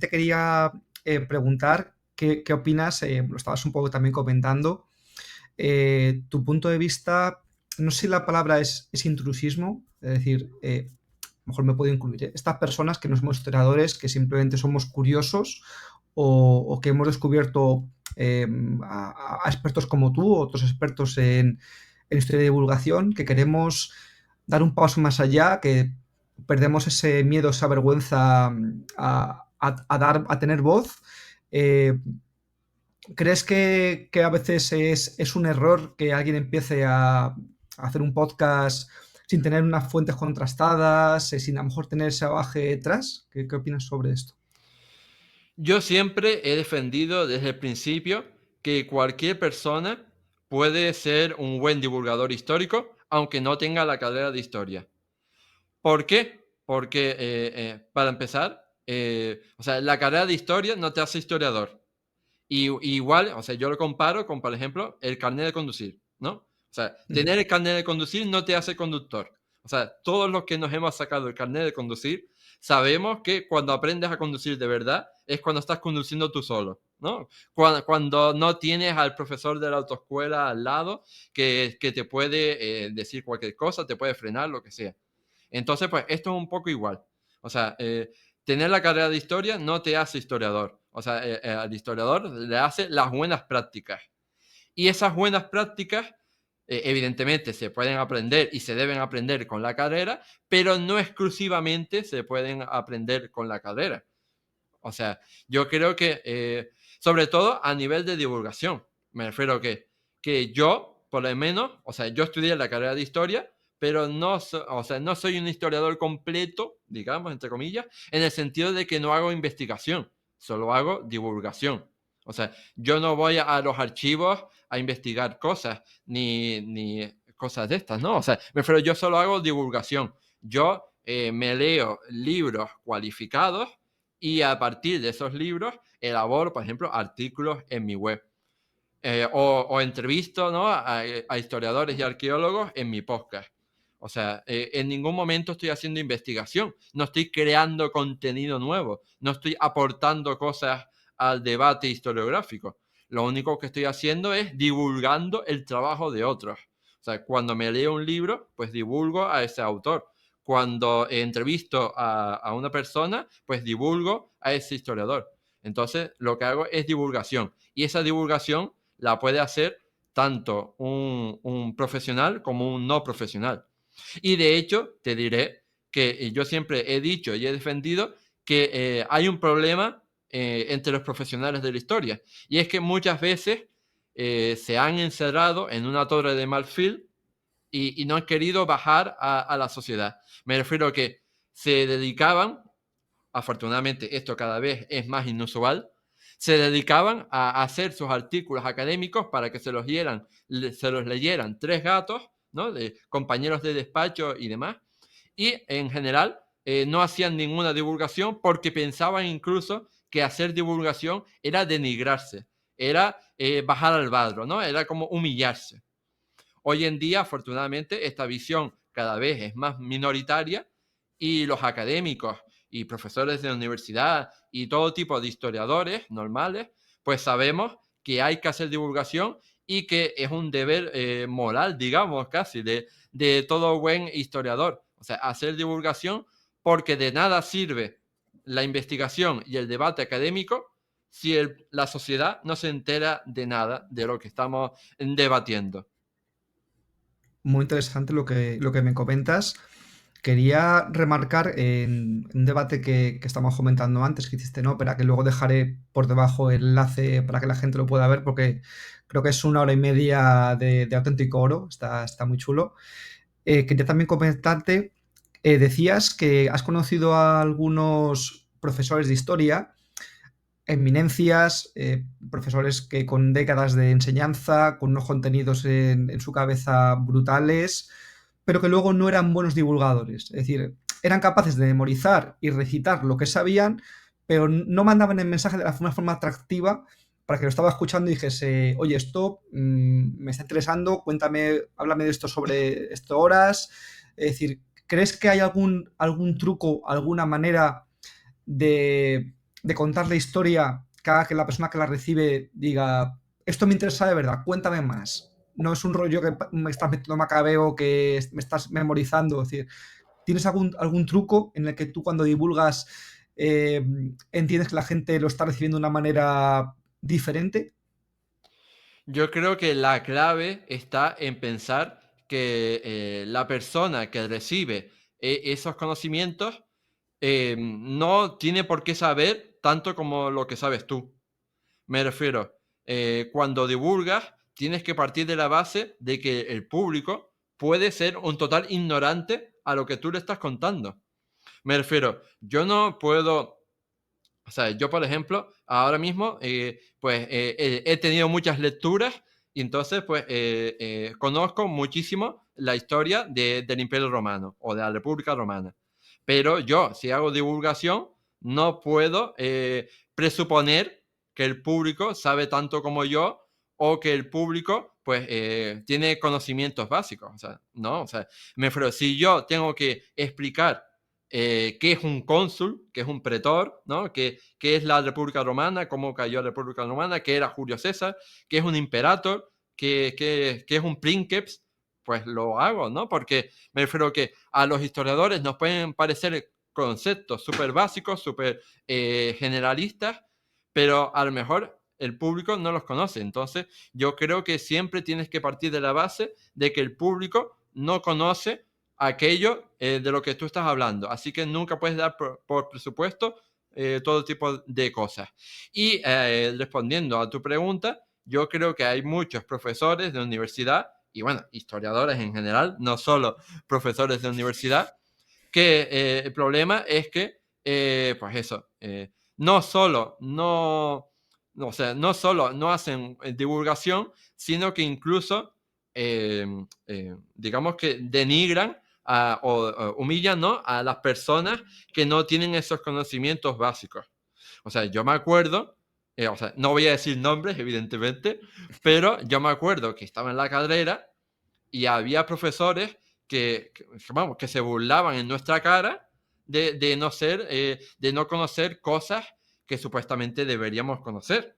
Te quería preguntar qué opinas, lo estabas un poco también comentando, tu punto de vista, no sé si la palabra es intrusismo, es decir, a lo mejor me puedo incluir, estas personas que no somos historiadores, que simplemente somos curiosos o que hemos descubierto a expertos como tú, otros expertos en historia de divulgación, que queremos dar un paso más allá, que perdemos ese miedo, esa vergüenza a tener voz. Eh, ¿Crees que a veces es un error que alguien empiece a hacer un podcast sin tener unas fuentes contrastadas, sin a lo mejor tener ese bagaje detrás? ¿Qué opinas sobre esto? Yo siempre he defendido desde el principio que cualquier persona puede ser un buen divulgador histórico, aunque no tenga la carrera de historia. ¿Por qué? Porque, para empezar, o sea, la carrera de historia no te hace historiador. Igual, o sea, yo lo comparo con, por ejemplo, el carnet de conducir, ¿no? O sea, Ujú. tener el carnet de conducir no te hace conductor. O sea, todos los que nos hemos sacado el carnet de conducir sabemos que cuando aprendes a conducir de verdad es cuando estás conduciendo tú solo, ¿no? Cuando no tienes al profesor de la autoescuela al lado que te puede decir cualquier cosa, te puede frenar, lo que sea. Entonces, pues esto es un poco igual. O sea, tener la carrera de historia no te hace historiador. O sea, al historiador le hace las buenas prácticas. Y esas buenas prácticas, evidentemente, se pueden aprender y se deben aprender con la carrera, pero no exclusivamente se pueden aprender con la carrera. O sea, yo creo que, sobre todo a nivel de divulgación, me refiero que yo, por lo menos, o sea, yo estudié la carrera de historia, pero no, o sea, no soy un historiador completo, digamos, entre comillas, en el sentido de que no hago investigación, solo hago divulgación. O sea, yo no voy a los archivos a investigar cosas, ni cosas de estas, ¿no? O sea, me refiero, yo solo hago divulgación. Yo me leo libros cualificados y a partir de esos libros elaboro, por ejemplo, artículos en mi web. O entrevisto, ¿no? A historiadores y arqueólogos en mi podcast. O sea, en ningún momento estoy haciendo investigación, no estoy creando contenido nuevo, no estoy aportando cosas al debate historiográfico. Lo único que estoy haciendo es divulgando el trabajo de otros. O sea, cuando me leo un libro, pues divulgo a ese autor. Cuando entrevisto a una persona, pues divulgo a ese historiador. Entonces, lo que hago es divulgación. Y esa divulgación la puede hacer tanto un profesional como un no profesional. Y de hecho, te diré que yo siempre he dicho y he defendido que hay un problema entre los profesionales de la historia. Y es que muchas veces se han encerrado en una torre de marfil y no han querido bajar a la sociedad. Me refiero a que se dedicaban, afortunadamente esto cada vez es más inusual, se dedicaban a hacer sus artículos académicos para que se los leyeran tres gatos, ¿no? De compañeros de despacho y demás, y en general no hacían ninguna divulgación porque pensaban incluso que hacer divulgación era denigrarse, era bajar al badro, ¿no? Era como humillarse. Hoy en día, afortunadamente, esta visión cada vez es más minoritaria y los académicos y profesores de universidad y todo tipo de historiadores normales, pues sabemos que hay que hacer divulgación y que es un deber moral, digamos, casi, de todo buen historiador. O sea, hacer divulgación porque de nada sirve la investigación y el debate académico si la sociedad no se entera de nada de lo que estamos debatiendo. Muy interesante lo que me comentas. Quería remarcar en un debate que estábamos comentando antes, que hiciste en ópera, que luego dejaré por debajo el enlace para que la gente lo pueda ver, porque creo que es 1 hora y media de auténtico oro, está muy chulo. Quería también comentarte, decías que has conocido a algunos profesores de historia, eminencias, profesores que con décadas de enseñanza, con unos contenidos en su cabeza brutales, pero que luego no eran buenos divulgadores. Es decir, eran capaces de memorizar y recitar lo que sabían, pero no mandaban el mensaje de una forma atractiva para que lo estaba escuchando y dijese, oye, esto me está interesando, cuéntame, háblame de esto sobre esto horas. Es decir, ¿crees que hay algún truco, alguna manera de de contar la historia que haga que la persona que la recibe diga, esto me interesa de verdad, cuéntame más. No es un rollo que me estás metiendo macabeo, que me estás memorizando. Es decir, ¿tienes algún truco en el que tú cuando divulgas entiendes que la gente lo está recibiendo de una manera diferente? Yo creo que la clave está en pensar que la persona que recibe esos conocimientos no tiene por qué saber tanto como lo que sabes tú. Me refiero, cuando divulgas, tienes que partir de la base de que el público puede ser un total ignorante a lo que tú le estás contando. Me refiero, yo no puedo, o sea, yo por ejemplo, ahora mismo, pues he tenido muchas lecturas y entonces, pues, conozco muchísimo la historia del Imperio Romano o de la República Romana. Pero yo, si hago divulgación, no puedo presuponer que el público sabe tanto como yo o que el público, pues, tiene conocimientos básicos. O sea, no, o sea, me refiero, si yo tengo que explicar qué es un cónsul, qué es un pretor, ¿no? Qué es la República Romana, cómo cayó la República Romana, qué era Julio César, qué es un imperator, qué es un princeps, pues lo hago, ¿no? Porque me refiero que a los historiadores nos pueden parecer conceptos súper básicos, súper generalistas, pero a lo mejor el público no los conoce. Entonces, yo creo que siempre tienes que partir de la base de que el público no conoce aquello de lo que tú estás hablando. Así que nunca puedes dar por presupuesto todo tipo de cosas. Y respondiendo a tu pregunta, yo creo que hay muchos profesores de universidad y bueno, historiadores en general, no solo profesores de universidad, que el problema es que, pues eso, no solo no, o sea, no solo no hacen divulgación, sino que incluso, digamos que denigran o humillan, ¿no?, a las personas que no tienen esos conocimientos básicos. O sea, yo me acuerdo, o sea, no voy a decir nombres, evidentemente, pero yo me acuerdo que estaba en la carrera y había profesores vamos, que se burlaban en nuestra cara de no ser, de no conocer cosas que supuestamente deberíamos conocer.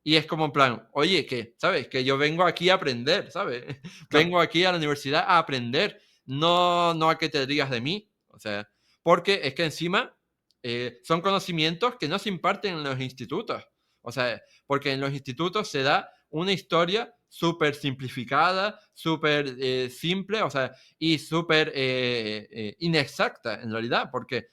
Y es como en plan, oye, que, ¿sabes? Que yo vengo aquí a aprender, ¿sabes? Claro. Vengo aquí a la universidad a aprender, no a que te digas de mí. O sea, porque es que encima son conocimientos que no se imparten en los institutos. O sea, porque en los institutos se da una historia súper simplificada, súper simple, o sea, y súper inexacta en realidad, porque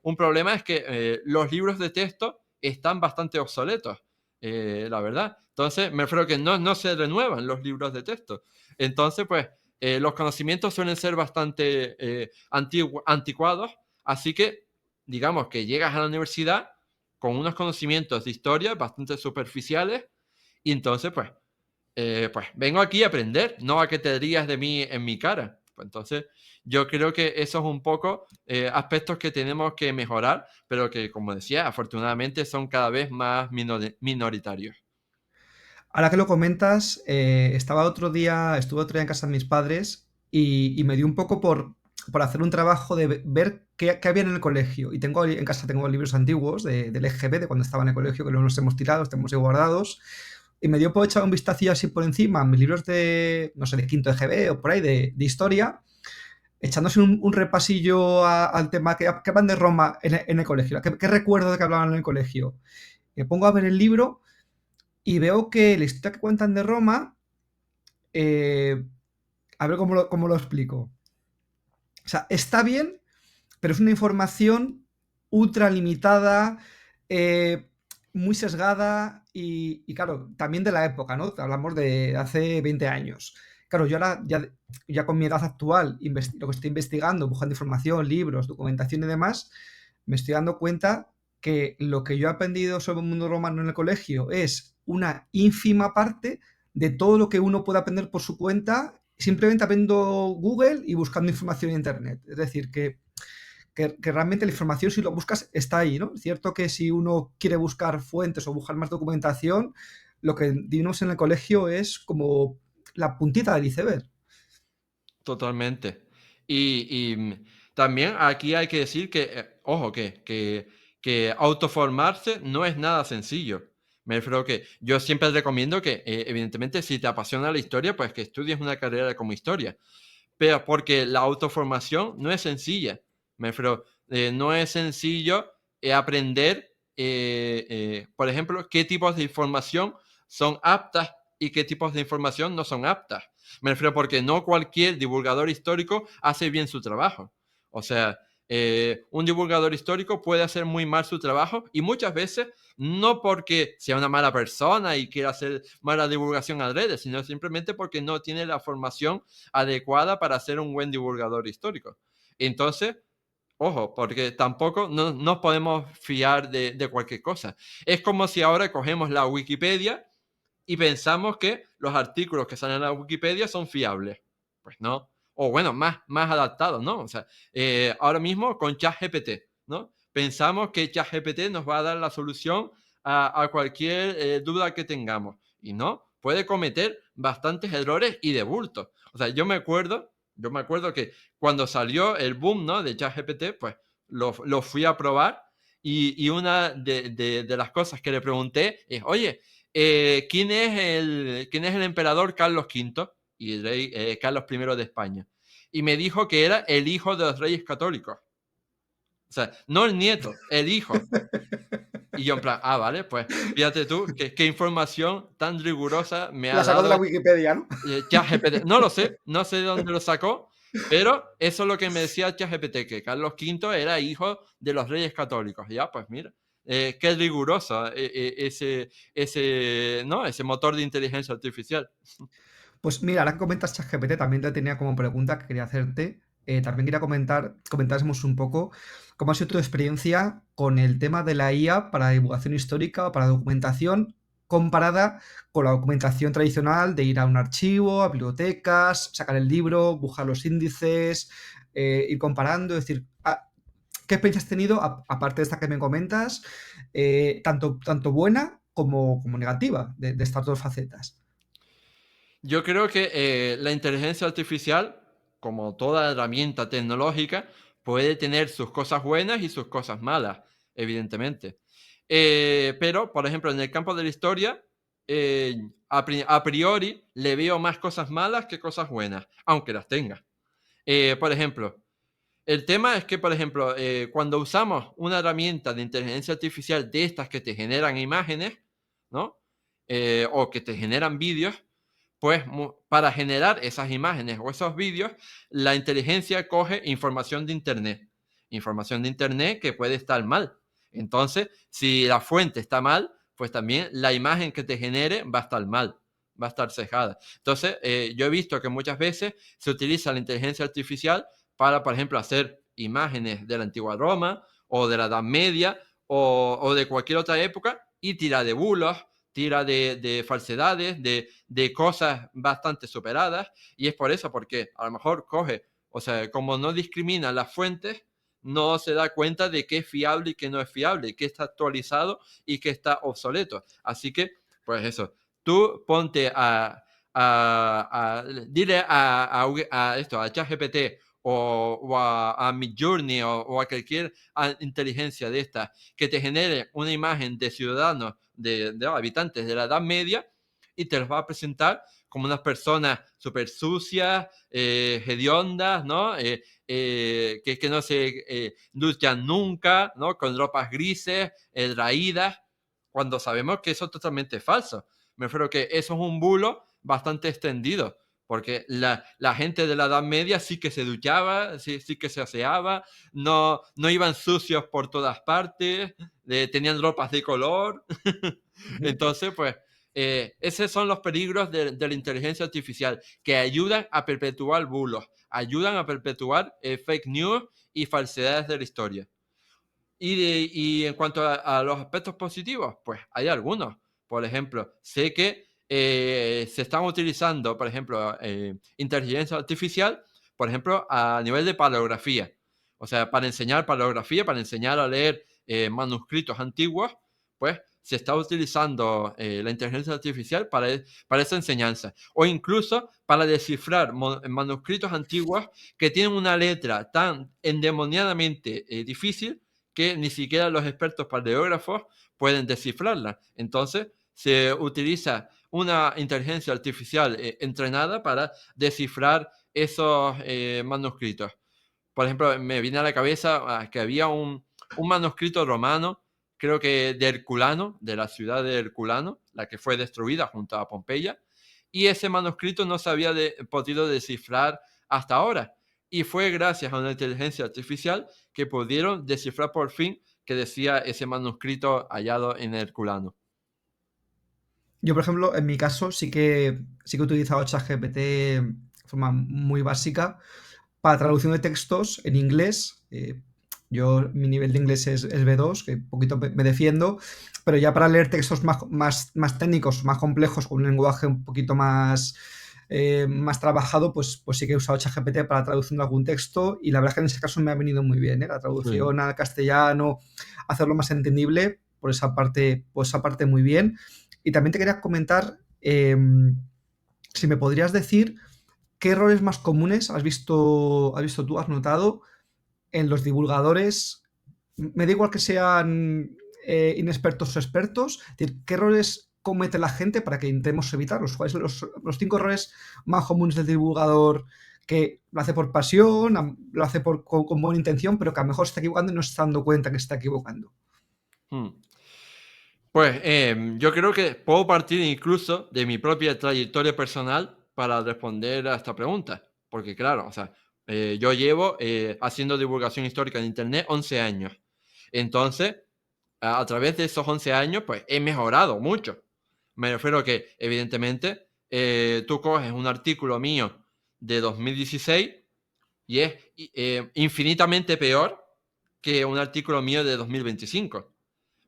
un problema es que los libros de texto están bastante obsoletos, la verdad. Entonces, me refiero que no se renuevan los libros de texto. Entonces, pues, los conocimientos suelen ser bastante anticuados, así que, digamos que llegas a la universidad con unos conocimientos de historia bastante superficiales y entonces, pues vengo aquí a aprender, no a que te rías de mí en mi cara. Pues entonces, yo creo que eso es un poco aspectos que tenemos que mejorar, pero que, como decía, afortunadamente son cada vez más minoritarios. Ahora que lo comentas, estuve otro día en casa de mis padres y me dio un poco por hacer un trabajo de ver qué había en el colegio. Y en casa tengo libros antiguos del EGB, de cuando estaba en el colegio, que no los hemos tirado, los tenemos ahí guardados. Y me dio por echar un vistacillo así por encima a mis libros de, no sé, de quinto EGB o por ahí, de historia, echándose un repasillo al tema que hablan de Roma en el colegio. ¿Qué recuerdo de que hablaban en el colegio? Me pongo a ver el libro y veo que la historia que cuentan de Roma, eh, a ver cómo lo explico. O sea, está bien, pero es una información ultra limitada, eh, muy sesgada y, claro, también de la época, ¿no? Hablamos de hace 20 años. Claro, yo ahora, ya con mi edad actual, lo que estoy investigando, buscando información, libros, documentación y demás, me estoy dando cuenta que lo que yo he aprendido sobre el mundo romano en el colegio es una ínfima parte de todo lo que uno puede aprender por su cuenta, simplemente abriendo Google y buscando información en Internet. Es decir, que realmente la información, si lo buscas, está ahí, ¿no? Es cierto que si uno quiere buscar fuentes o buscar más documentación, lo que dimos en el colegio es como la puntita del iceberg. Totalmente. También aquí hay que decir que, ojo, que que autoformarse no es nada sencillo. Me refiero que yo siempre recomiendo que, evidentemente, si te apasiona la historia, pues que estudies una carrera como historia. Pero porque la autoformación no es sencilla. Me refiero, no es sencillo aprender, por ejemplo, qué tipos de información son aptas y qué tipos de información no son aptas. Me refiero porque no cualquier divulgador histórico hace bien su trabajo. O sea, un divulgador histórico puede hacer muy mal su trabajo y muchas veces no porque sea una mala persona y quiera hacer mala divulgación adrede, sino simplemente porque no tiene la formación adecuada para ser un buen divulgador histórico. Entonces, ojo, porque tampoco nos podemos fiar de cualquier cosa. Es como si ahora cogemos la Wikipedia y pensamos que los artículos que salen en la Wikipedia son fiables. Pues no. O bueno, más adaptados, ¿no? O sea, ahora mismo con ChatGPT, ¿no? Pensamos que ChatGPT nos va a dar la solución a cualquier duda que tengamos. Y no, puede cometer bastantes errores y de bulto. O sea, yo me acuerdo que cuando salió el boom, ¿no? De ChatGPT, pues lo fui a probar y una de las cosas que le pregunté es, oye, ¿quién es el emperador Carlos V y el rey Carlos I de España? Y me dijo que era el hijo de los reyes católicos. O sea, no el nieto, el hijo. Y yo en plan, vale, pues fíjate tú, qué información tan rigurosa me La ha sacó de la dado Wikipedia, ¿no? ChatGPT. No sé de dónde lo sacó, pero eso es lo que me decía ChatGPT, que Carlos V era hijo de los reyes católicos. Ya, pues mira, qué riguroso ¿no? Ese motor de inteligencia artificial. Pues mira, ahora que comentas ChatGPT, también te tenía como pregunta que quería hacerte. También quería comentásemos un poco cómo ha sido tu experiencia con el tema de la IA para divulgación histórica o para documentación comparada con la documentación tradicional de ir a un archivo, a bibliotecas, sacar el libro, buscar los índices, ir comparando, es decir, ¿qué experiencia has tenido, aparte de esta que me comentas, tanto buena como negativa de estas dos facetas? Yo creo que la inteligencia artificial, como toda herramienta tecnológica, puede tener sus cosas buenas y sus cosas malas, evidentemente. Pero, por ejemplo, en el campo de la historia, a priori le veo más cosas malas que cosas buenas, aunque las tenga. Por ejemplo, el tema es que, por ejemplo, cuando usamos una herramienta de inteligencia artificial de estas que te generan imágenes, ¿no? O que te generan vídeos, pues para generar esas imágenes o esos vídeos, la inteligencia coge información de Internet que puede estar mal. Entonces, si la fuente está mal, pues también la imagen que te genere va a estar mal, va a estar cejada. Entonces, yo he visto que muchas veces se utiliza la inteligencia artificial para, por ejemplo, hacer imágenes de la antigua Roma o de la Edad Media o de cualquier otra época y tira de bulos, tira de falsedades, de cosas bastante superadas, y es por eso, porque a lo mejor coge, o sea, como no discrimina las fuentes, no se da cuenta de qué es fiable y qué no es fiable, qué está actualizado y qué está obsoleto. Así que, pues eso, tú ponte dile a ChatGPT o a Midjourney o a cualquier inteligencia de estas que te genere una imagen de ciudadanos, de habitantes de la Edad Media y te los va a presentar como unas personas súper sucias, hediondas, ¿no? Que no se duchan nunca, ¿no? Con ropas grises, raídas, cuando sabemos que eso es totalmente falso. Me refiero que eso es un bulo bastante extendido, porque la gente de la Edad Media sí que se duchaba, sí que se aseaba, no iban sucios por todas partes, tenían ropas de color. Ujú. Entonces, pues, esos son los peligros de la inteligencia artificial, que ayudan a perpetuar bulos, ayudan a perpetuar fake news y falsedades de la historia. Y en cuanto a los aspectos positivos, pues hay algunos. Por ejemplo, sé que se están utilizando, por ejemplo, inteligencia artificial, por ejemplo, a nivel de paleografía. O sea, para enseñar paleografía, para enseñar a leer manuscritos antiguos, pues se está utilizando la inteligencia artificial para esa enseñanza. O incluso para descifrar manuscritos antiguos que tienen una letra tan endemoniadamente difícil que ni siquiera los expertos paleógrafos pueden descifrarla. Entonces, se utiliza una inteligencia artificial entrenada para descifrar esos manuscritos. Por ejemplo, me viene a la cabeza que había un manuscrito romano, creo que de Herculano, de la ciudad de Herculano, la que fue destruida junto a Pompeya, y ese manuscrito no se había podido descifrar hasta ahora. Y fue gracias a una inteligencia artificial que pudieron descifrar por fin que decía ese manuscrito hallado en Herculano. Yo, por ejemplo, en mi caso sí que he utilizado ChatGPT de forma muy básica para traducción de textos en inglés. Mi nivel de inglés es B2, que un poquito me defiendo, pero ya para leer textos más técnicos, más complejos, con un lenguaje un poquito más trabajado, pues sí que he usado ChatGPT para traducción de algún texto, y la verdad es que en ese caso me ha venido muy bien, ¿eh? La Sí. traducción al castellano, hacerlo más entendible, por esa parte muy bien. Y también te quería comentar, si me podrías decir qué errores más comunes has visto tú, has notado en los divulgadores. Me da igual que sean inexpertos o expertos, es decir, qué errores comete la gente para que intentemos evitarlos. ¿Cuáles son los 5 errores más comunes del divulgador que lo hace por pasión, lo hace con buena intención, pero que a lo mejor se está equivocando y no se está dando cuenta que se está equivocando? Hmm. Pues yo creo que puedo partir incluso de mi propia trayectoria personal para responder a esta pregunta. Porque claro, o sea, yo llevo haciendo divulgación histórica en Internet 11 años. Entonces, a través de esos 11 años, pues he mejorado mucho. Me refiero a que, evidentemente, tú coges un artículo mío de 2016 y es infinitamente peor que un artículo mío de 2025.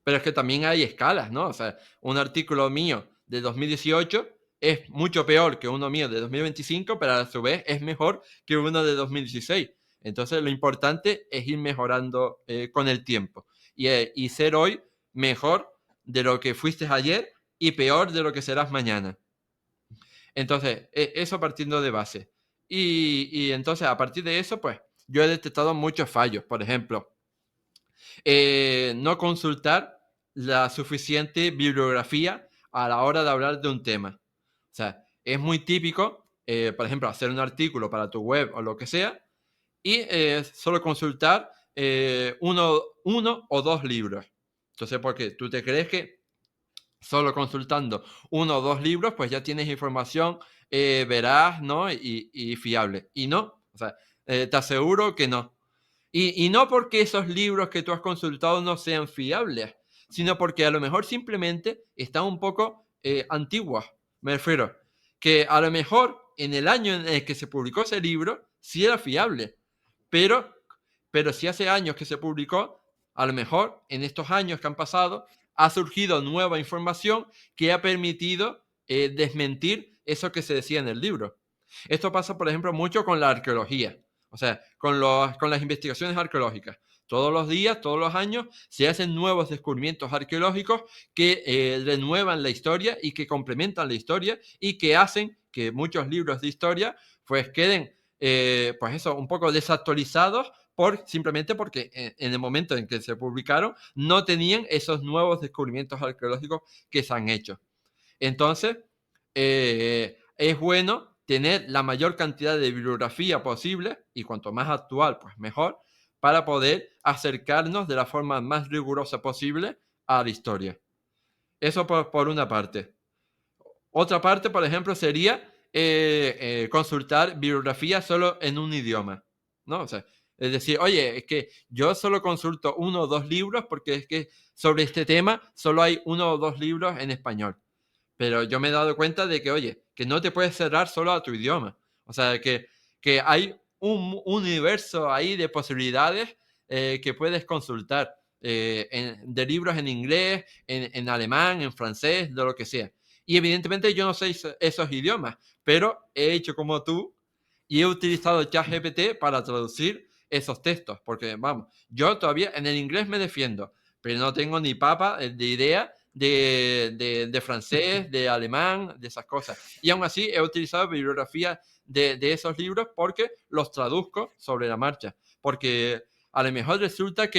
Pero es que también hay escalas, ¿no? O sea, un artículo mío de 2018 es mucho peor que uno mío de 2025, pero a su vez es mejor que uno de 2016. Entonces, lo importante es ir mejorando con el tiempo y ser hoy mejor de lo que fuiste ayer y peor de lo que serás mañana. Entonces, eso partiendo de base. Y entonces, a partir de eso, pues, yo he detectado muchos fallos. Por ejemplo, no consultar la suficiente bibliografía a la hora de hablar de un tema. O sea, es muy típico, por ejemplo, hacer un artículo para tu web o lo que sea y solo consultar uno o dos libros. Entonces, porque tú te crees que solo consultando uno o dos libros, pues ya tienes información veraz, ¿no? Y fiable. Y no, o sea, te aseguro que no. Y no porque esos libros que tú has consultado no sean fiables, sino porque a lo mejor simplemente están un poco antiguas. Me refiero que a lo mejor en el año en el que se publicó ese libro sí era fiable, pero, pero si hace años que se publicó, a lo mejor en estos años que han pasado ha surgido nueva información que ha permitido desmentir eso que se decía en el libro. Esto pasa, por ejemplo, mucho con la arqueología. O sea, con las investigaciones arqueológicas. Todos los días, todos los años, se hacen nuevos descubrimientos arqueológicos que renuevan la historia y que complementan la historia y que hacen que muchos libros de historia pues queden, pues eso, un poco desactualizados simplemente porque en el momento en que se publicaron no tenían esos nuevos descubrimientos arqueológicos que se han hecho. Entonces, es bueno tener la mayor cantidad de bibliografía posible y cuanto más actual, pues mejor, para poder acercarnos de la forma más rigurosa posible a la historia. Eso por una parte. Otra parte, por ejemplo, sería consultar bibliografía solo en un idioma, ¿no? O sea, es decir, oye, es que yo solo consulto uno o dos libros porque es que sobre este tema solo hay uno o dos libros en español. Pero yo me he dado cuenta de que, oye, que no te puedes cerrar solo a tu idioma. O sea, que hay un universo ahí de posibilidades que puedes consultar de libros en inglés, en alemán, en francés, de lo que sea. Y evidentemente yo no sé esos idiomas, pero he hecho como tú y he utilizado ChatGPT para traducir esos textos. Porque, vamos, yo todavía en el inglés me defiendo, pero no tengo ni papa de idea de francés, de alemán, de esas cosas. Y aún así he utilizado bibliografía de esos libros porque los traduzco sobre la marcha. Porque a lo mejor resulta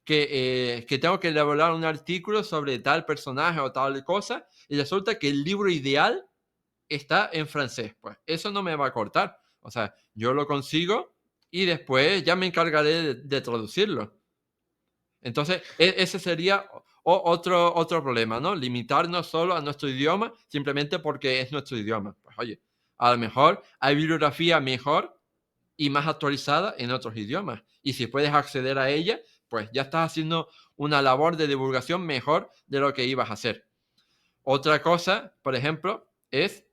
que tengo que elaborar un artículo sobre tal personaje o tal cosa, y resulta que el libro ideal está en francés. Pues eso no me va a cortar. O sea, yo lo consigo y después ya me encargaré de traducirlo. Entonces, ese sería otro problema, ¿no? Limitarnos solo a nuestro idioma simplemente porque es nuestro idioma. Pues oye, a lo mejor hay bibliografía mejor y más actualizada en otros idiomas. Y si puedes acceder a ella, pues ya estás haciendo una labor de divulgación mejor de lo que ibas a hacer. Otra cosa, por ejemplo, es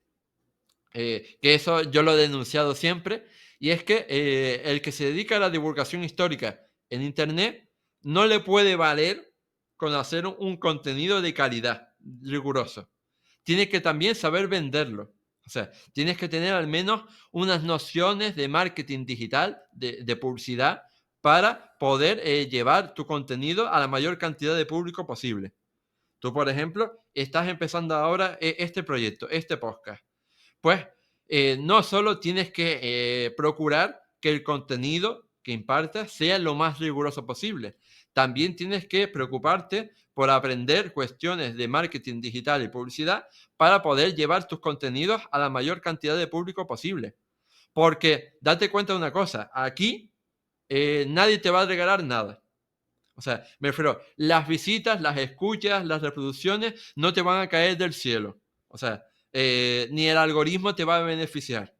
que eso yo lo he denunciado siempre, y es que el que se dedica a la divulgación histórica en Internet no le puede valer con hacer un contenido de calidad riguroso. Tienes que también saber venderlo. O sea, tienes que tener al menos unas nociones de marketing digital, de publicidad, para poder llevar tu contenido a la mayor cantidad de público posible. Tú, por ejemplo, estás empezando ahora este proyecto, este podcast. Pues no solo tienes que procurar que el contenido que impartas sea lo más riguroso posible, también tienes que preocuparte por aprender cuestiones de marketing digital y publicidad para poder llevar tus contenidos a la mayor cantidad de público posible. Porque date cuenta de una cosa, aquí nadie te va a regalar nada. O sea, me refiero, las visitas, las escuchas, las reproducciones no te van a caer del cielo. O sea, ni el algoritmo te va a beneficiar.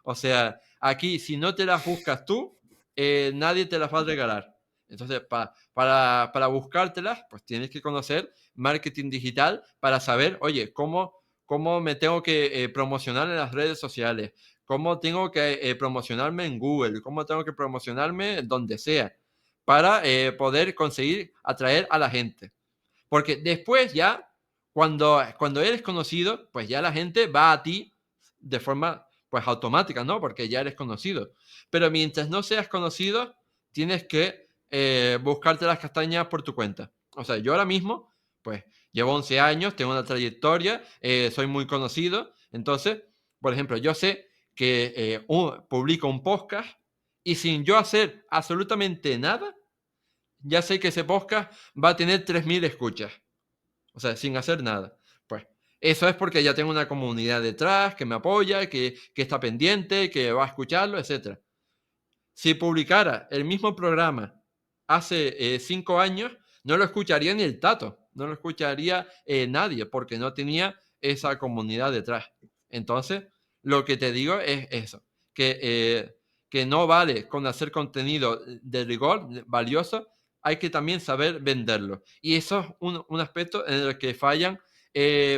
O sea, aquí si no te las buscas tú, nadie te las va a regalar. Entonces, para buscártelas, pues tienes que conocer marketing digital para saber, oye, cómo me tengo que promocionar en las redes sociales, cómo tengo que promocionarme en Google, cómo tengo que promocionarme donde sea para poder conseguir atraer a la gente. Porque después ya, cuando eres conocido, pues ya la gente va a ti de forma pues automática, ¿no? Porque ya eres conocido. Pero mientras no seas conocido, tienes que buscarte las castañas por tu cuenta. O sea, yo ahora mismo, pues llevo 11 años, tengo una trayectoria, soy muy conocido. Entonces, por ejemplo, yo sé que publico un podcast y sin yo hacer absolutamente nada, ya sé que ese podcast va a tener 3.000 escuchas. O sea, sin hacer nada. Pues eso es porque ya tengo una comunidad detrás que me apoya, que está pendiente, que va a escucharlo, etcétera. Si publicara el mismo programa hace 5 años, no lo escucharía ni el tato, no lo escucharía nadie, porque no tenía esa comunidad detrás. Entonces, lo que te digo es eso, que no vale con hacer contenido de rigor, valioso, hay que también saber venderlo. Y eso es un aspecto en el que fallan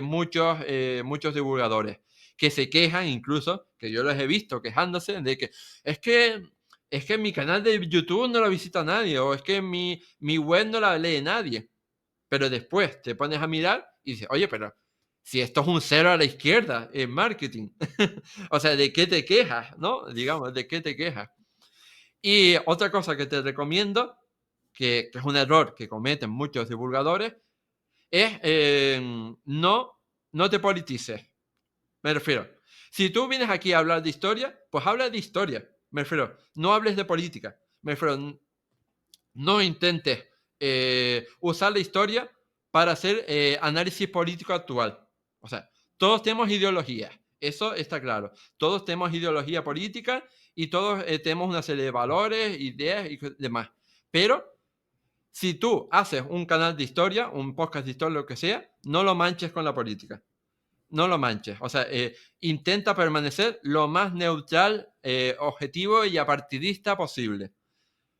muchos divulgadores, que se quejan incluso, que yo los he visto quejándose de que es que mi canal de YouTube no lo visita nadie, o es que mi web no la lee nadie. Pero después te pones a mirar y dices, oye, pero si esto es un cero a la izquierda en marketing, o sea, ¿de qué te quejas? ¿No? Digamos, ¿de qué te quejas? Y otra cosa que te recomiendo, que es un error que cometen muchos divulgadores, es no te politices. Me refiero, si tú vienes aquí a hablar de historia, pues habla de historia. Me refiero, no hables de política. Me refiero, no intentes usar la historia para hacer análisis político actual. O sea, todos tenemos ideologías, eso está claro. Todos tenemos ideología política y todos tenemos una serie de valores, ideas y demás. Pero si tú haces un canal de historia, un podcast de historia, lo que sea, no lo manches con la política. No lo manches. O sea, intenta permanecer lo más neutral, objetivo y apartidista posible.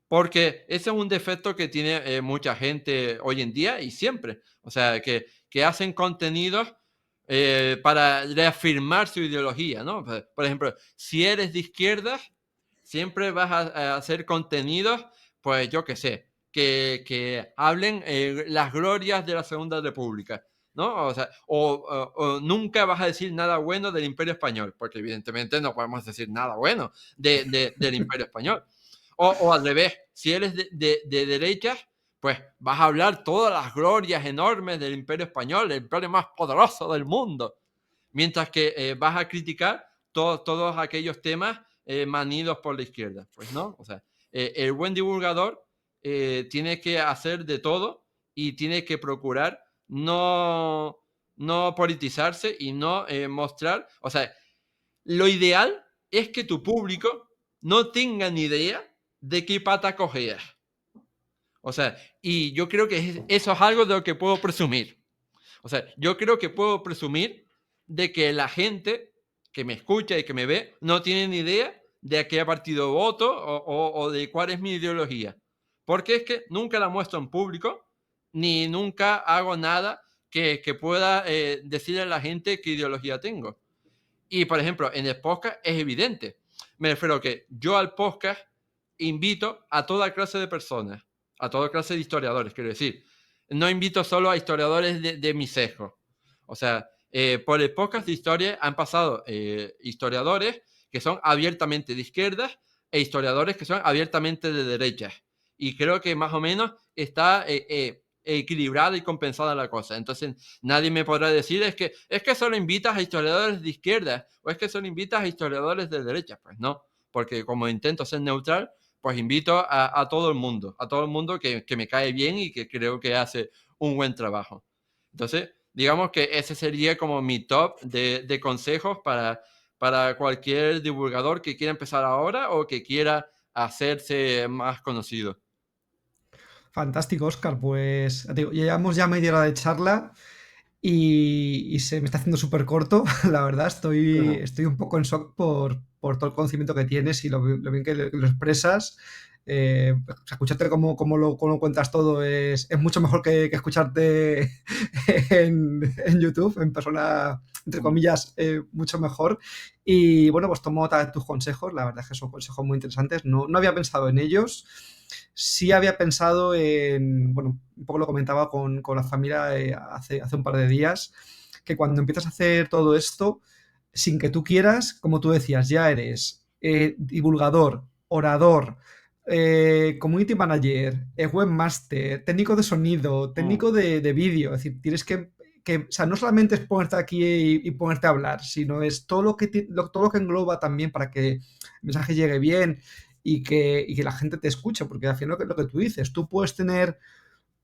Porque ese es un defecto que tiene mucha gente hoy en día y siempre. O sea, que hacen contenidos para reafirmar su ideología, ¿no? Por ejemplo, si eres de izquierdas, siempre vas a hacer contenidos, pues yo qué sé, que hablen las glorias de la Segunda República, ¿no? O sea, o nunca vas a decir nada bueno del Imperio Español, porque evidentemente no podemos decir nada bueno del Imperio Español. O al revés, si eres de derechas, pues vas a hablar todas las glorias enormes del Imperio Español, el imperio más poderoso del mundo, mientras que vas a criticar todos aquellos temas manidos por la izquierda. Pues no, o sea, el buen divulgador tiene que hacer de todo y tiene que procurar no politizarse y no mostrar, o sea, lo ideal es que tu público no tenga ni idea de qué pata cojeas. O sea, y yo creo que eso es algo de lo que puedo presumir. O sea, yo creo que puedo presumir de que la gente que me escucha y que me ve no tiene ni idea de a qué partido voto o de cuál es mi ideología. Porque es que nunca la muestro en público, ni nunca hago nada que pueda decirle a la gente qué ideología tengo. Y, por ejemplo, en el podcast es evidente. Me refiero a que yo al podcast invito a toda clase de personas, a toda clase de historiadores, quiero decir. No invito solo a historiadores de mi sesgo. O sea, por el podcast de historia han pasado historiadores que son abiertamente de izquierdas e historiadores que son abiertamente de derechas. Y creo que más o menos está equilibrada y compensada la cosa. Entonces, nadie me podrá decir es que solo invitas a historiadores de izquierda o es que solo invitas a historiadores de derecha. Pues no, porque como intento ser neutral, pues invito a todo el mundo que me cae bien y que creo que hace un buen trabajo. Entonces, digamos que ese sería como mi top de consejos para cualquier divulgador que quiera empezar ahora o que quiera hacerse más conocido. Fantástico, Oscar. Pues ya te digo, llevamos ya media hora de charla y se me está haciendo súper corto. La verdad, estoy un poco en shock por todo el conocimiento que tienes y lo bien que lo expresas. O sea, escucharte cómo lo cuentas todo es mucho mejor que escucharte en YouTube, en persona, entre comillas, mucho mejor. Y bueno, pues tomo nota de tus consejos. La verdad es que son consejos muy interesantes. No había pensado en ellos. Sí había pensado en, bueno, un poco lo comentaba con la familia hace un par de días, que cuando empiezas a hacer todo esto, sin que tú quieras, como tú decías, ya eres divulgador, orador, community manager, webmaster, técnico de sonido, técnico de vídeo. Es decir, tienes o sea, no solamente es ponerte aquí y ponerte a hablar, sino es todo todo lo que engloba también para que el mensaje llegue bien y que la gente te escuche, porque al final lo que tú dices, tú puedes tener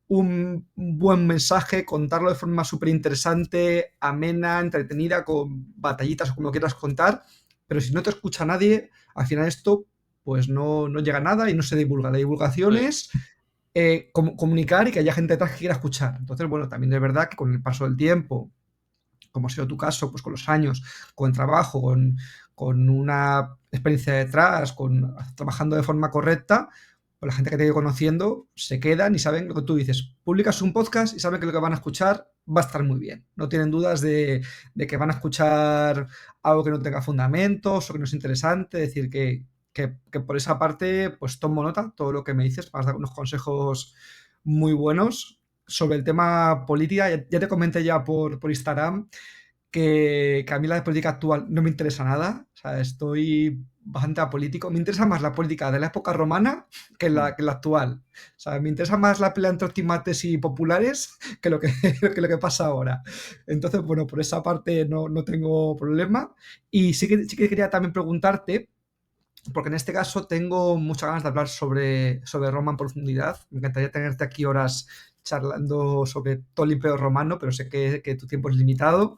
un buen mensaje, contarlo de forma súper interesante, amena, entretenida, con batallitas o como lo quieras contar, pero si no te escucha nadie, al final esto pues no llega a nada y no se divulga. La divulgación Sí, es comunicar y que haya gente detrás que quiera escuchar. Entonces, bueno, también es verdad que con el paso del tiempo, como ha sido tu caso, pues con los años, con trabajo, con una experiencia detrás, trabajando de forma correcta, pues la gente que te ido conociendo se quedan y saben lo que tú dices. Publicas un podcast y saben que lo que van a escuchar va a estar muy bien. No tienen dudas de que van a escuchar algo que no tenga fundamentos o que no es interesante. Es decir, que por esa parte, pues tomo nota, todo lo que me dices, vas a dar unos consejos muy buenos sobre el tema política. Ya te comenté ya por Instagram que a mí la política actual no me interesa nada. O sea, estoy bastante apolítico. Me interesa más la política de la época romana que la actual. O sea, me interesa más la pelea entre optimates y populares que lo que, que lo que pasa ahora. Entonces, bueno, por esa parte no tengo problema. Y sí que quería también preguntarte, porque en este caso tengo muchas ganas de hablar sobre Roma en profundidad. Me encantaría tenerte aquí horas charlando sobre todo el Imperio Romano, pero sé que tu tiempo es limitado.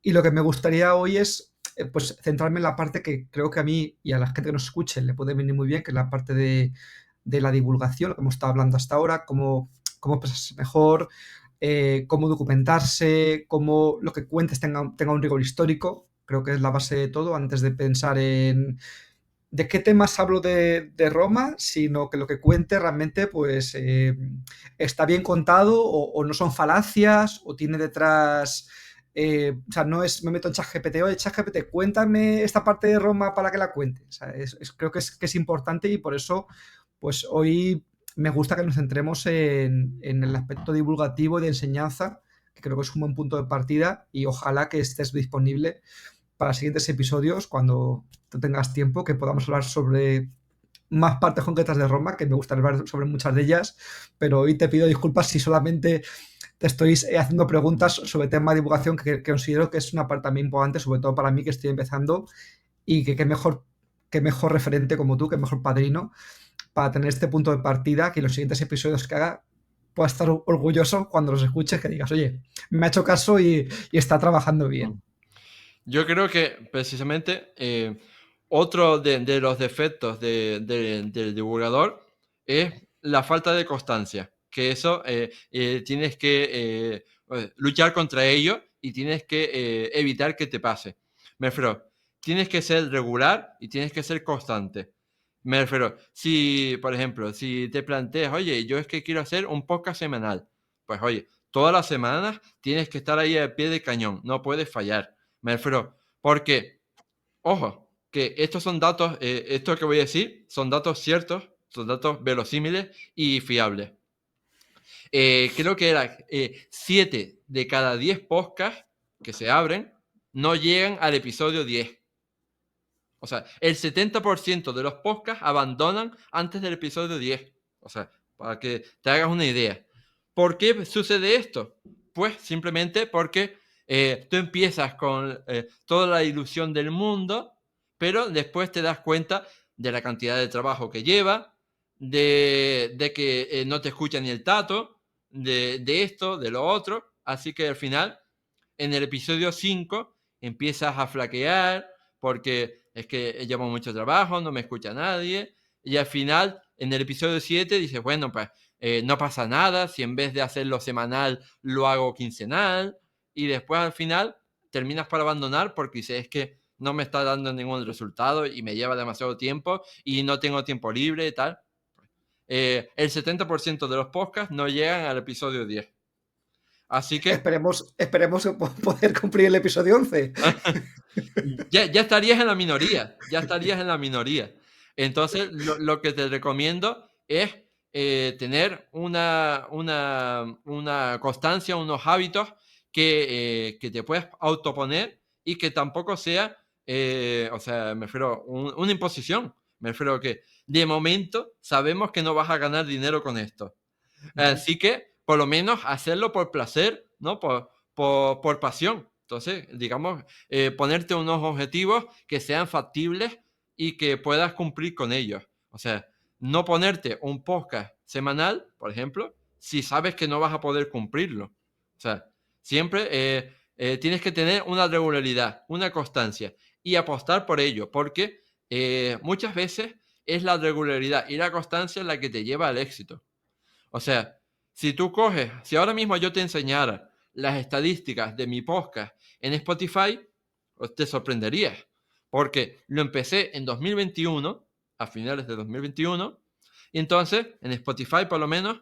Y lo que me gustaría hoy es pues centrarme en la parte que creo que a mí y a la gente que nos escuche le puede venir muy bien, que es la parte de la divulgación, lo que hemos estado hablando hasta ahora, cómo expresarse mejor, cómo documentarse, cómo lo que cuentes tenga un rigor histórico. Creo que es la base de todo antes de pensar en de qué temas hablo de Roma, sino que lo que cuente realmente pues está bien contado o no son falacias o tiene detrás... o sea, no es, me meto en ChatGPT, oye, ChatGPT, cuéntame esta parte de Roma para que la cuente. O sea, creo que es importante y por eso, pues hoy me gusta que nos centremos en el aspecto divulgativo y de enseñanza, que creo que es un buen punto de partida y ojalá que estés disponible para siguientes episodios cuando tú tengas tiempo, que podamos hablar sobre más partes concretas de Roma, que me gustaría hablar sobre muchas de ellas, pero hoy te pido disculpas si solamente te estoy haciendo preguntas sobre tema de divulgación que considero que es una parte también importante, sobre todo para mí que estoy empezando y que qué mejor referente como tú, qué mejor padrino para tener este punto de partida, que los siguientes episodios que haga pueda estar orgulloso cuando los escuches, que digas, oye, me ha hecho caso y está trabajando bien. Yo creo que precisamente otro de los defectos del divulgador es la falta de constancia, que eso tienes que luchar contra ello y tienes que evitar que te pase. Me refiero, tienes que ser regular y tienes que ser constante. Me refiero, si, por ejemplo, si te planteas, oye, yo es que quiero hacer un podcast semanal, pues oye, todas las semanas tienes que estar ahí al pie de cañón, no puedes fallar. Me refiero, porque, ojo, que estos son datos, esto que voy a decir, son datos ciertos, son datos verosímiles y fiables. Creo que era 7 de cada 10 podcasts que se abren no llegan al episodio 10. O sea, el 70% de los podcasts abandonan antes del episodio 10. O sea, para que te hagas una idea. ¿Por qué sucede esto? Pues simplemente porque tú empiezas con toda la ilusión del mundo, pero después te das cuenta de la cantidad de trabajo que lleva, de que no te escucha ni el tato, de esto, de lo otro. Así que al final, en el episodio 5, empiezas a flaquear porque es que llevo mucho trabajo, no me escucha nadie. Y al final, en el episodio 7, dices, bueno, pues no pasa nada si en vez de hacerlo semanal lo hago quincenal. Y después al final terminas por abandonar porque dices, es que no me está dando ningún resultado y me lleva demasiado tiempo y no tengo tiempo libre y tal. El 70% de los podcasts no llegan al episodio 10. Así que Esperemos poder cumplir el episodio 11. ya estarías en la minoría, ya estarías en la minoría. Entonces, lo que te recomiendo es tener una constancia, unos hábitos que te puedas autoponer y que tampoco sea, o sea, me refiero, una imposición. Me refiero que de momento sabemos que no vas a ganar dinero con esto. Así que, por lo menos, hacerlo por placer, ¿no? Por pasión. Entonces, digamos, ponerte unos objetivos que sean factibles y que puedas cumplir con ellos. O sea, no ponerte un podcast semanal, por ejemplo, si sabes que no vas a poder cumplirlo. O sea, siempre tienes que tener una regularidad, una constancia y apostar por ello, porque muchas veces es la regularidad y la constancia la que te lleva al éxito. O sea, si tú coges, si ahora mismo yo te enseñara las estadísticas de mi podcast en Spotify, pues te sorprenderías, porque lo empecé en 2021, a finales de 2021, y entonces en Spotify por lo menos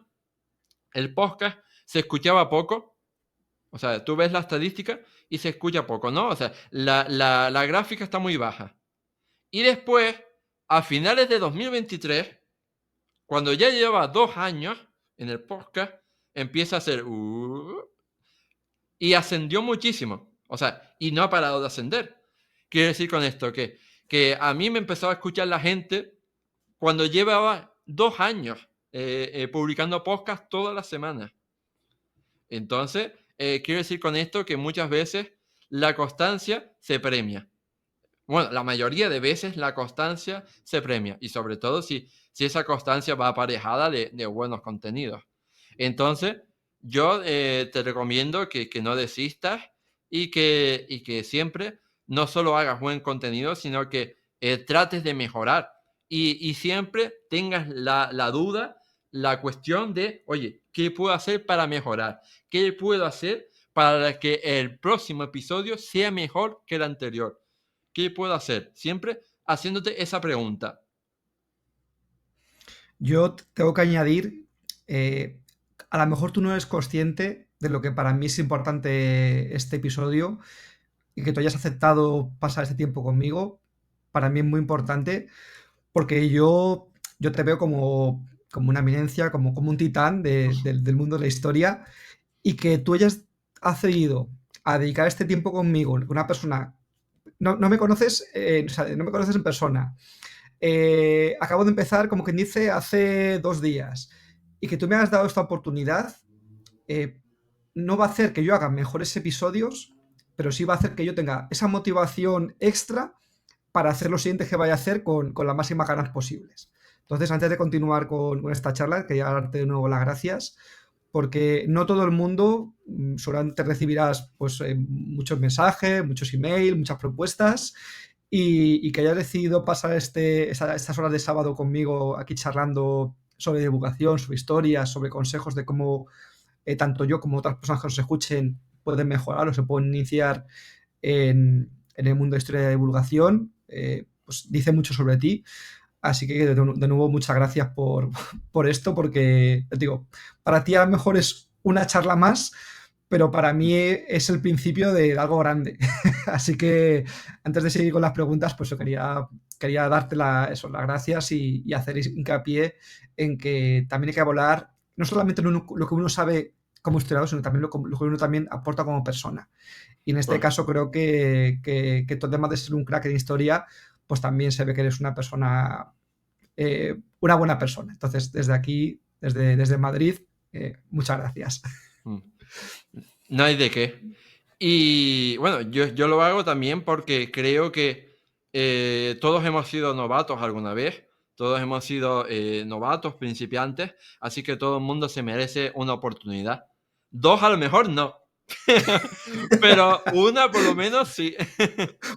el podcast se escuchaba poco. O sea, tú ves la estadística y se escucha poco, ¿no? O sea, la gráfica está muy baja. Y después, a finales de 2023, cuando ya lleva 2 años en el podcast, empieza a hacer y ascendió muchísimo. O sea, y no ha parado de ascender. Quiero decir con esto que a mí me empezó a escuchar la gente cuando llevaba 2 años publicando podcast todas las semanas. Entonces, quiero decir con esto que muchas veces la constancia se premia. Bueno, la mayoría de veces la constancia se premia y sobre todo si esa constancia va aparejada de buenos contenidos. Entonces, yo te recomiendo que no desistas y que siempre no solo hagas buen contenido, sino que trates de mejorar y siempre tengas la duda, la cuestión de, oye, ¿qué puedo hacer para mejorar? ¿Qué puedo hacer para que el próximo episodio sea mejor que el anterior? ¿Qué puedo hacer? Siempre haciéndote esa pregunta. Yo tengo que añadir, a lo mejor tú no eres consciente de lo que para mí es importante este episodio y que tú hayas aceptado pasar este tiempo conmigo, para mí es muy importante porque yo te veo como una eminencia, como un titán del mundo de la historia y que tú hayas accedido a dedicar este tiempo conmigo, una persona, no me conoces, o sea, no me conoces en persona, acabo de empezar, como quien dice, hace 2 días. Y que tú me has dado esta oportunidad, eh, no va a hacer que yo haga mejores episodios, pero sí va a hacer que yo tenga esa motivación extra para hacer los siguientes que vaya a hacer con las máximas ganas posibles. Entonces, antes de continuar con esta charla, quería darte de nuevo las gracias, porque no todo el mundo, seguramente recibirás pues, muchos mensajes, muchos emails, muchas propuestas, y que hayas decidido pasar estas horas de sábado conmigo aquí charlando sobre divulgación, sobre historias, sobre consejos de cómo tanto yo como otras personas que nos escuchen pueden mejorar o se pueden iniciar en el mundo de historia de divulgación, pues dice mucho sobre ti. Así que de nuevo muchas gracias por esto, porque te digo, para ti a lo mejor es una charla más, pero para mí es el principio de algo grande. Así que antes de seguir con las preguntas, pues yo quería darte las gracias y hacer hincapié en que también hay que volar no solamente lo que uno sabe como historiador, sino también lo que uno también aporta como persona. Y en este Pues, caso creo que tú, además de ser un crack en historia, pues también se ve que eres una buena persona. Entonces, desde aquí, desde Madrid, muchas gracias. mm, no hay de qué. Y bueno, yo lo hago también porque creo que todos hemos sido novatos alguna vez, todos hemos sido novatos, principiantes, así que todo el mundo se merece una oportunidad. Dos a lo mejor no, pero una por lo menos sí.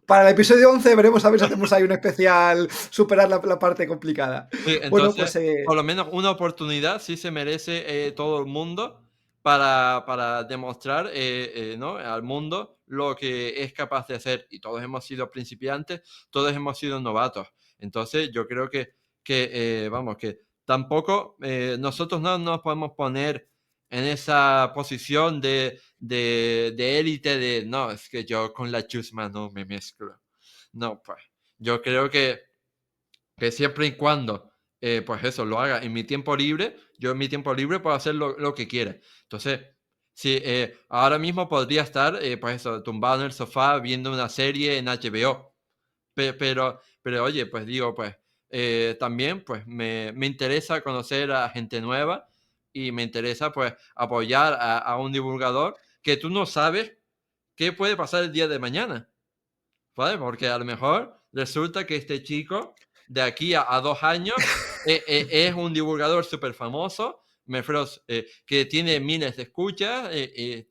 Para el episodio 11 veremos a ver si hacemos ahí un especial, superar la parte complicada. Sí, Bueno, entonces, pues por lo menos una oportunidad sí se merece todo el mundo para demostrar ¿no? al mundo lo que es capaz de hacer. Y todos hemos sido principiantes, todos hemos sido novatos. Entonces, yo creo que vamos, que tampoco nosotros no nos podemos poner en esa posición de élite de, no, es que yo con la chusma no me mezclo. No, pues yo creo que siempre y cuando, pues eso, lo haga en mi tiempo libre, yo en mi tiempo libre puedo hacer lo que quiera. Entonces, si ahora mismo podría estar, pues eso, tumbado en el sofá viendo una serie en HBO, pero oye, pues digo, pues también pues me interesa conocer a gente nueva y me interesa pues apoyar a un divulgador que tú no sabes qué puede pasar el día de mañana. ¿Vale? Porque a lo mejor resulta que este chico de aquí a 2 años es un divulgador súper famoso, me refiero, que tiene miles de escuchas,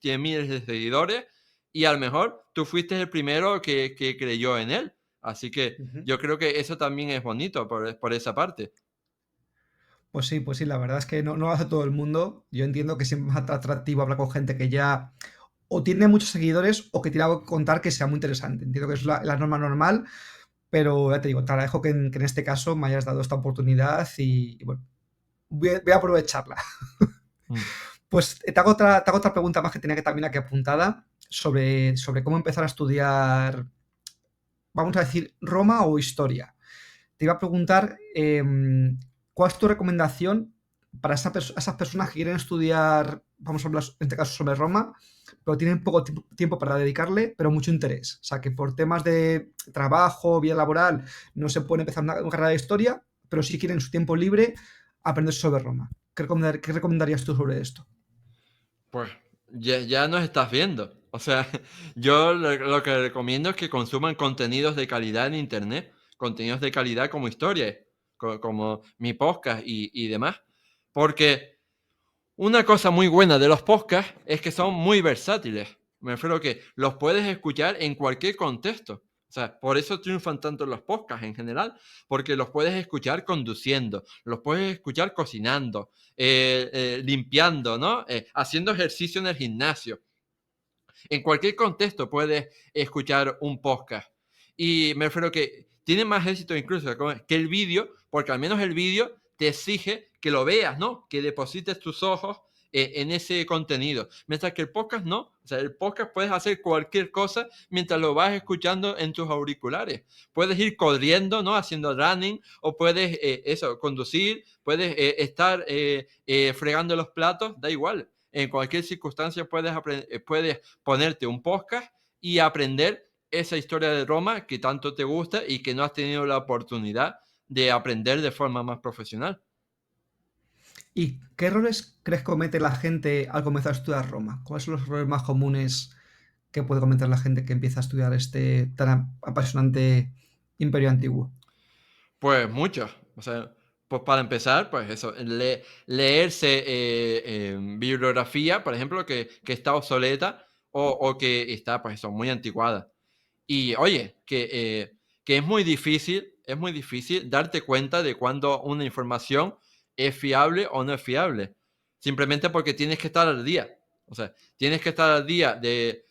tiene miles de seguidores, y a lo mejor tú fuiste el primero que creyó en él. Así que Ujú. yo creo que eso también es bonito por esa parte. Pues sí, la verdad es que no lo hace todo el mundo. Yo entiendo que siempre es más atractivo hablar con gente que ya o tiene muchos seguidores o que tiene algo que contar que sea muy interesante. Entiendo que es la norma normal, pero ya te digo, te agradezco que en este caso me hayas dado esta oportunidad y bueno, voy a aprovecharla. Mm. Pues te hago otra pregunta más que tenía que también aquí apuntada sobre cómo empezar a estudiar, vamos a decir, Roma o historia. Te iba a preguntar, ¿cuál es tu recomendación para esas personas que quieren estudiar, vamos a hablar en este caso sobre Roma, pero tienen poco tiempo para dedicarle, pero mucho interés? O sea, que por temas de trabajo, vida laboral, no se puede empezar una carrera de historia, pero sí quieren en su tiempo libre aprender sobre Roma. ¿Qué recomendarías tú sobre esto? Pues ya nos estás viendo. O sea, yo lo que recomiendo es que consuman contenidos de calidad en Internet, contenidos de calidad como historia, como mi podcast y demás. Porque una cosa muy buena de los podcasts es que son muy versátiles. Me refiero que los puedes escuchar en cualquier contexto. O sea, por eso triunfan tanto los podcasts en general, porque los puedes escuchar conduciendo, los puedes escuchar cocinando, limpiando, ¿no? Haciendo ejercicio en el gimnasio. En cualquier contexto puedes escuchar un podcast. Y me refiero que tiene más éxito incluso que el vídeo, porque al menos el vídeo te exige que lo veas, ¿no? Que deposites tus ojos en ese contenido. Mientras que el podcast no. O sea, el podcast puedes hacer cualquier cosa mientras lo vas escuchando en tus auriculares. Puedes ir corriendo, ¿no? Haciendo running, o puedes, eso, conducir, puedes estar fregando los platos, da igual. En cualquier circunstancia puedes ponerte un podcast y aprender esa historia de Roma que tanto te gusta y que no has tenido la oportunidad de aprender de forma más profesional. ¿Y qué errores crees que comete la gente al comenzar a estudiar Roma? ¿Cuáles son los errores más comunes que puede cometer la gente que empieza a estudiar este tan apasionante imperio antiguo? Pues muchos. O sea, Pues para empezar, pues eso, leerse bibliografía, por ejemplo, que está obsoleta o que está, pues eso, muy anticuada. Y oye, que es muy difícil darte cuenta de cuando una información es fiable o no es fiable. Simplemente porque tienes que estar al día. O sea, tienes que estar al día de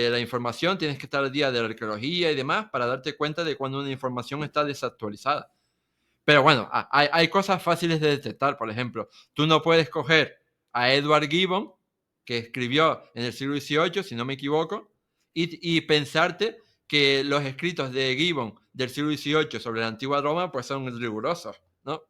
la información, tienes que estar al día de la arqueología y demás para darte cuenta de cuando una información está desactualizada. Pero bueno, hay cosas fáciles de detectar. Por ejemplo, tú no puedes coger a Edward Gibbon, que escribió en el siglo XVIII, si no me equivoco, y pensarte que los escritos de Gibbon del siglo XVIII sobre la antigua Roma pues son rigurosos, ¿no?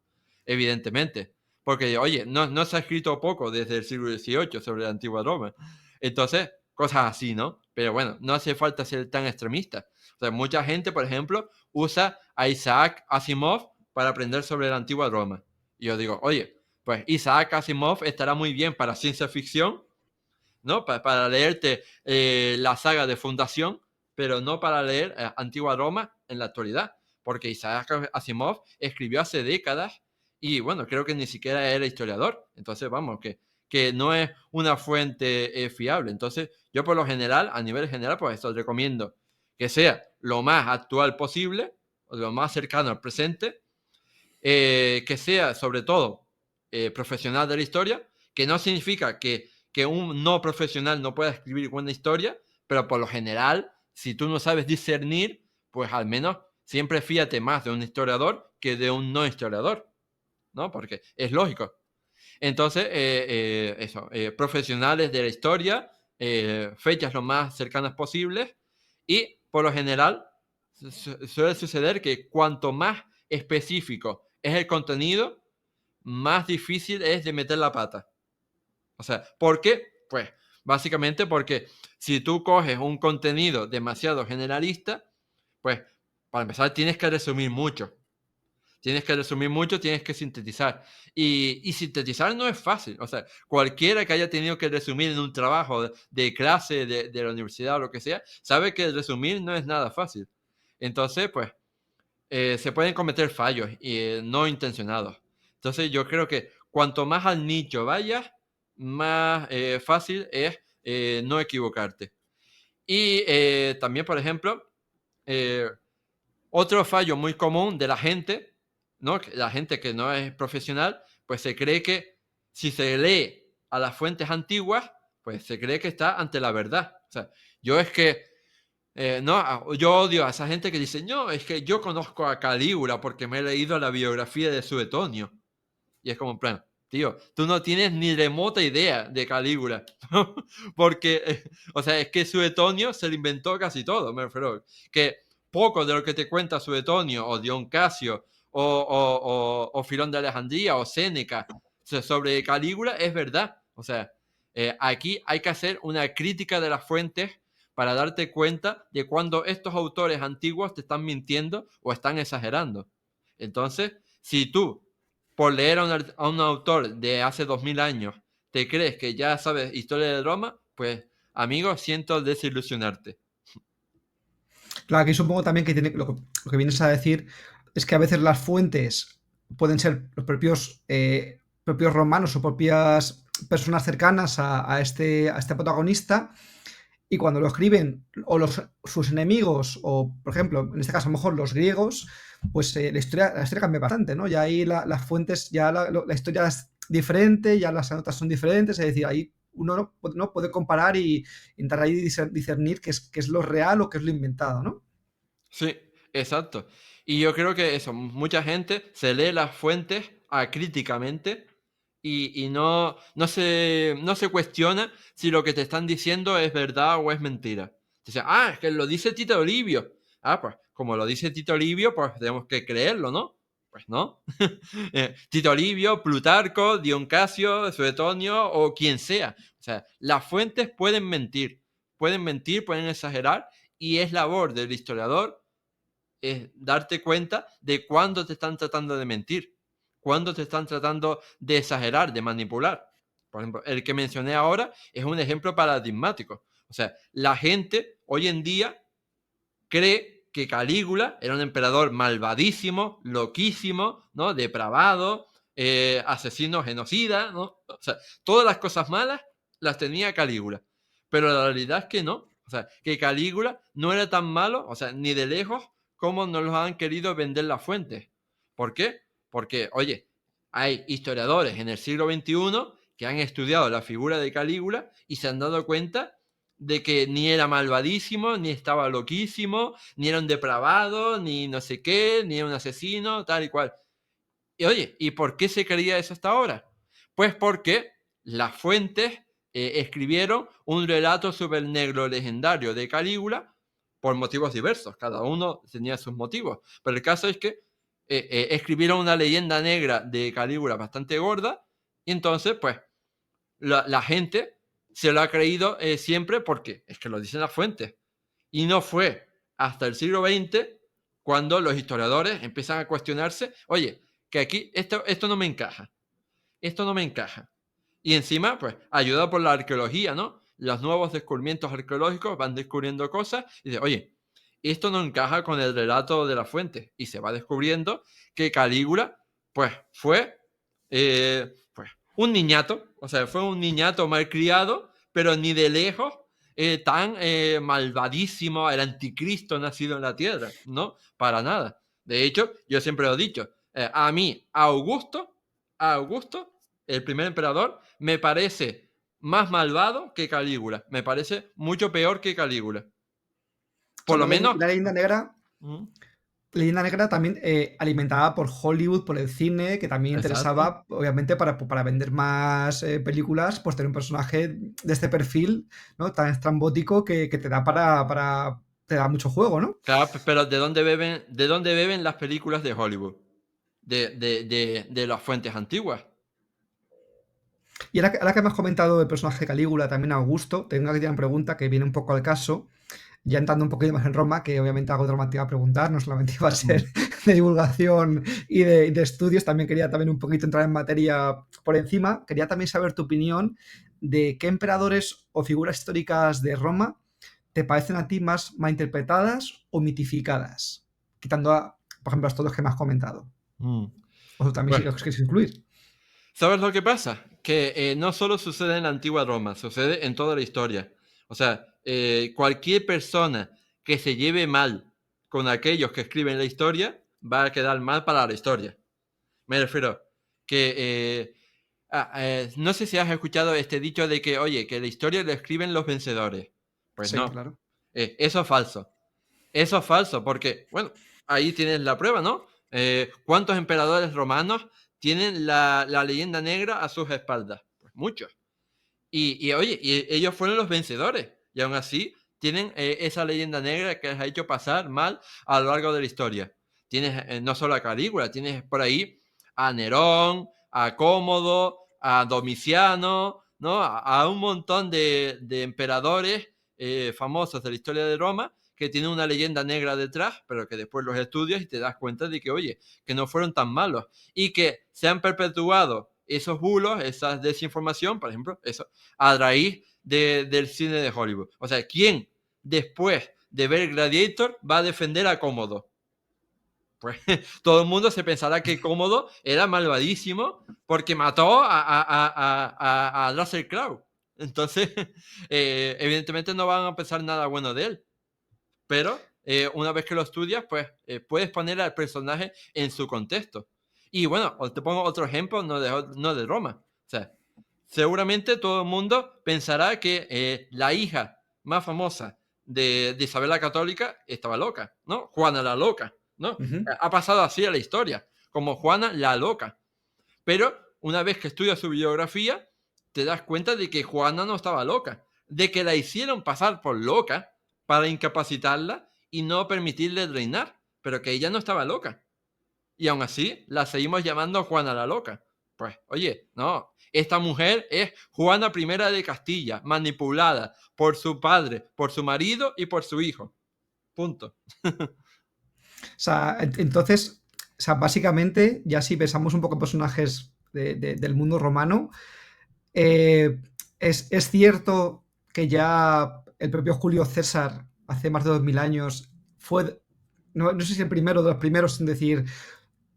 Evidentemente. Porque, oye, no se ha escrito poco desde el siglo XVIII sobre la antigua Roma. Entonces, cosas así, ¿no? Pero bueno, no hace falta ser tan extremista. O sea, mucha gente, por ejemplo, usa a Isaac Asimov para aprender sobre la antigua Roma. Y yo digo, oye, pues Isaac Asimov estará muy bien para ciencia ficción, ¿no? Para leerte la saga de Fundación, pero no para leer Antigua Roma en la actualidad, porque Isaac Asimov escribió hace décadas y bueno, creo que ni siquiera era historiador, entonces vamos, que no es una fuente fiable. Entonces yo por lo general, a nivel general, pues esto recomiendo que sea lo más actual posible, o lo más cercano al presente, que sea sobre todo profesional de la historia, que no significa que un no profesional no pueda escribir buena historia, pero por lo general, si tú no sabes discernir, pues al menos siempre fíjate más de un historiador que de un no historiador, ¿no? Porque es lógico. Entonces, eso, profesionales de la historia, fechas lo más cercanas posibles y por lo general suele suceder que cuanto más específico es el contenido, más difícil es de meter la pata. O sea, ¿por qué? Pues básicamente porque si tú coges un contenido demasiado generalista, pues para empezar tienes que resumir mucho. Tienes que resumir mucho, tienes que sintetizar. Y sintetizar no es fácil. O sea, cualquiera que haya tenido que resumir en un trabajo de clase, de la universidad o lo que sea, sabe que resumir no es nada fácil. Entonces, pues, se pueden cometer fallos no intencionados. Entonces, yo creo que cuanto más al nicho vayas, más fácil es no equivocarte. Y también, por ejemplo, eh, otro fallo muy común de la gente, ¿no? La gente que no es profesional, pues se cree que si se lee a las fuentes antiguas, pues se cree que está ante la verdad. O sea, yo es que, no, yo odio a esa gente que dice, no, es que yo conozco a Calígula porque me he leído la biografía de Suetonio. Y es como en plan, tío, tú no tienes ni remota idea de Calígula. Porque, o sea, es que Suetonio se lo inventó casi todo, me refiero. Que poco de lo que te cuenta Suetonio o Dion Casio o Filón de Alejandría o Séneca sobre Calígula es verdad. O sea, aquí hay que hacer una crítica de las fuentes para darte cuenta de cuando estos autores antiguos te están mintiendo o están exagerando. Entonces, si tú por leer a un autor de hace 2000 años, te crees que ya sabes historia de Roma, pues, amigo, siento desilusionarte. Claro, aquí supongo también que lo que vienes a decir es que a veces las fuentes pueden ser los propios romanos o propias personas cercanas a este protagonista, y cuando lo escriben o sus enemigos o, por ejemplo, en este caso a lo mejor los griegos, pues la historia cambia bastante, ¿no? Ya ahí las fuentes, ya la historia es diferente, ya las notas son diferentes, es decir, ahí uno no puede comparar y intentar ahí discernir qué es lo real o qué es lo inventado, ¿no? Sí, exacto. Y yo creo que eso, mucha gente se lee las fuentes acríticamente y no se cuestiona si lo que te están diciendo es verdad o es mentira. Dice, es que lo dice Tito Livio. Pues como lo dice Tito Livio, pues tenemos que creerlo, ¿no? Pues no. Tito Livio, Plutarco, Dion Casio, Suetonio o quien sea. O sea, las fuentes pueden mentir, pueden exagerar y es labor del historiador es darte cuenta de cuándo te están tratando de mentir, cuándo te están tratando de exagerar, de manipular. Por ejemplo, el que mencioné ahora es un ejemplo paradigmático. O sea, la gente hoy en día cree que Calígula era un emperador malvadísimo, loquísimo, ¿no? Depravado, asesino, genocida, ¿no? O sea, todas las cosas malas las tenía Calígula. Pero la realidad es que no. O sea, que Calígula no era tan malo, o sea, ni de lejos, como nos lo han querido vender las fuentes. ¿Por qué? Porque, oye, hay historiadores en el siglo XXI que han estudiado la figura de Calígula y se han dado cuenta de que ni era malvadísimo, ni estaba loquísimo, ni era un depravado, ni no sé qué, ni era un asesino, tal y cual. Y oye, ¿y por qué se creía eso hasta ahora? Pues porque las fuentes escribieron un relato sobre el negro legendario de Calígula por motivos diversos, cada uno tenía sus motivos, pero el caso es que escribieron una leyenda negra de Calígula bastante gorda y entonces pues la gente se lo ha creído siempre porque es que lo dicen las fuentes. Y no fue hasta el siglo XX cuando los historiadores empiezan a cuestionarse, oye, que aquí esto no me encaja, esto no me encaja. Y encima, pues, ayudado por la arqueología, ¿no? Los nuevos descubrimientos arqueológicos van descubriendo cosas y dicen, oye, esto no encaja con el relato de la fuente. Y se va descubriendo que Calígula, pues, fue pues, un niñato, o sea, fue un niñato malcriado, pero ni de lejos tan malvadísimo, el anticristo nacido en la tierra, ¿no? Para nada. De hecho, yo siempre lo he dicho, a mí, Augusto, el primer emperador, me parece más malvado que Calígula. Me parece mucho peor que Calígula. O sea, Por lo menos. la leyenda negra también alimentada por Hollywood, por el cine, que también Exacto. interesaba, obviamente, para vender más películas, pues tener un personaje de este perfil, ¿no? Tan estrambótico que te da te da mucho juego, ¿no? Claro, pero de dónde beben las películas de Hollywood? De las fuentes antiguas. Y ahora que me has comentado el personaje de Calígula, también Augusto, tengo aquí una pregunta que viene un poco al caso, ya entrando un poquito más en Roma, que obviamente algo de Roma te iba a preguntar, no solamente iba a ser Mm. de divulgación y de estudios, también quería también un poquito entrar en materia por encima. Quería también saber tu opinión de qué emperadores o figuras históricas de Roma te parecen a ti más malinterpretadas o mitificadas, quitando, por ejemplo, a todos los que me has comentado. Mm. O también si Pues, los quieres incluir. ¿sabes lo que pasa? Que no solo sucede en la antigua Roma, sucede en toda la historia. O sea, cualquier persona que se lleve mal con aquellos que escriben la historia va a quedar mal para la historia. Me refiero que no sé si has escuchado este dicho de que, oye, que la historia lo escriben los vencedores. Pues Sí, no, claro. eso es falso. Eso es falso, porque, bueno, ahí tienes la prueba, ¿no? ¿Cuántos emperadores romanos tienen la leyenda negra a sus espaldas? Pues muchos. Oye, y ellos fueron los vencedores. Y aún así tienen esa leyenda negra que les ha hecho pasar mal a lo largo de la historia. Tienes no solo a Calígula, tienes por ahí a Nerón, a Cómodo, a Domiciano, ¿no? A un montón de emperadores famosos de la historia de Roma que tienen una leyenda negra detrás, pero que después los estudias y te das cuenta de que, oye, que no fueron tan malos y que se han perpetuado esos bulos, esa desinformación, por ejemplo, eso, a raíz del cine de Hollywood. O sea, ¿quién después de ver Gladiator va a defender a Cómodo? Pues todo el mundo se pensará que Cómodo era malvadísimo porque mató a Russell Crowe. Entonces, evidentemente no van a pensar nada bueno de él. Pero una vez que lo estudias, pues puedes poner al personaje en su contexto. Y bueno, te pongo otro ejemplo, no de Roma. O sea, seguramente todo el mundo pensará que la hija más famosa de Isabel la Católica estaba loca, ¿no? Juana la loca, ¿no? Ujú. Ha pasado así a la historia, como Juana la loca. Pero una vez que estudias su biografía, te das cuenta de que Juana no estaba loca, de que la hicieron pasar por loca para incapacitarla y no permitirle reinar, pero que ella no estaba loca. Y aún así la seguimos llamando Juana la loca. Pues, oye, no, esta mujer es Juana I de Castilla, manipulada por su padre, por su marido y por su hijo. Punto. O sea, entonces, o sea, básicamente, ya si pensamos un poco en personajes del mundo romano, eh, es cierto que ya el propio Julio César, hace más de 2000 años, fue no sé si el primero de los primeros en decir,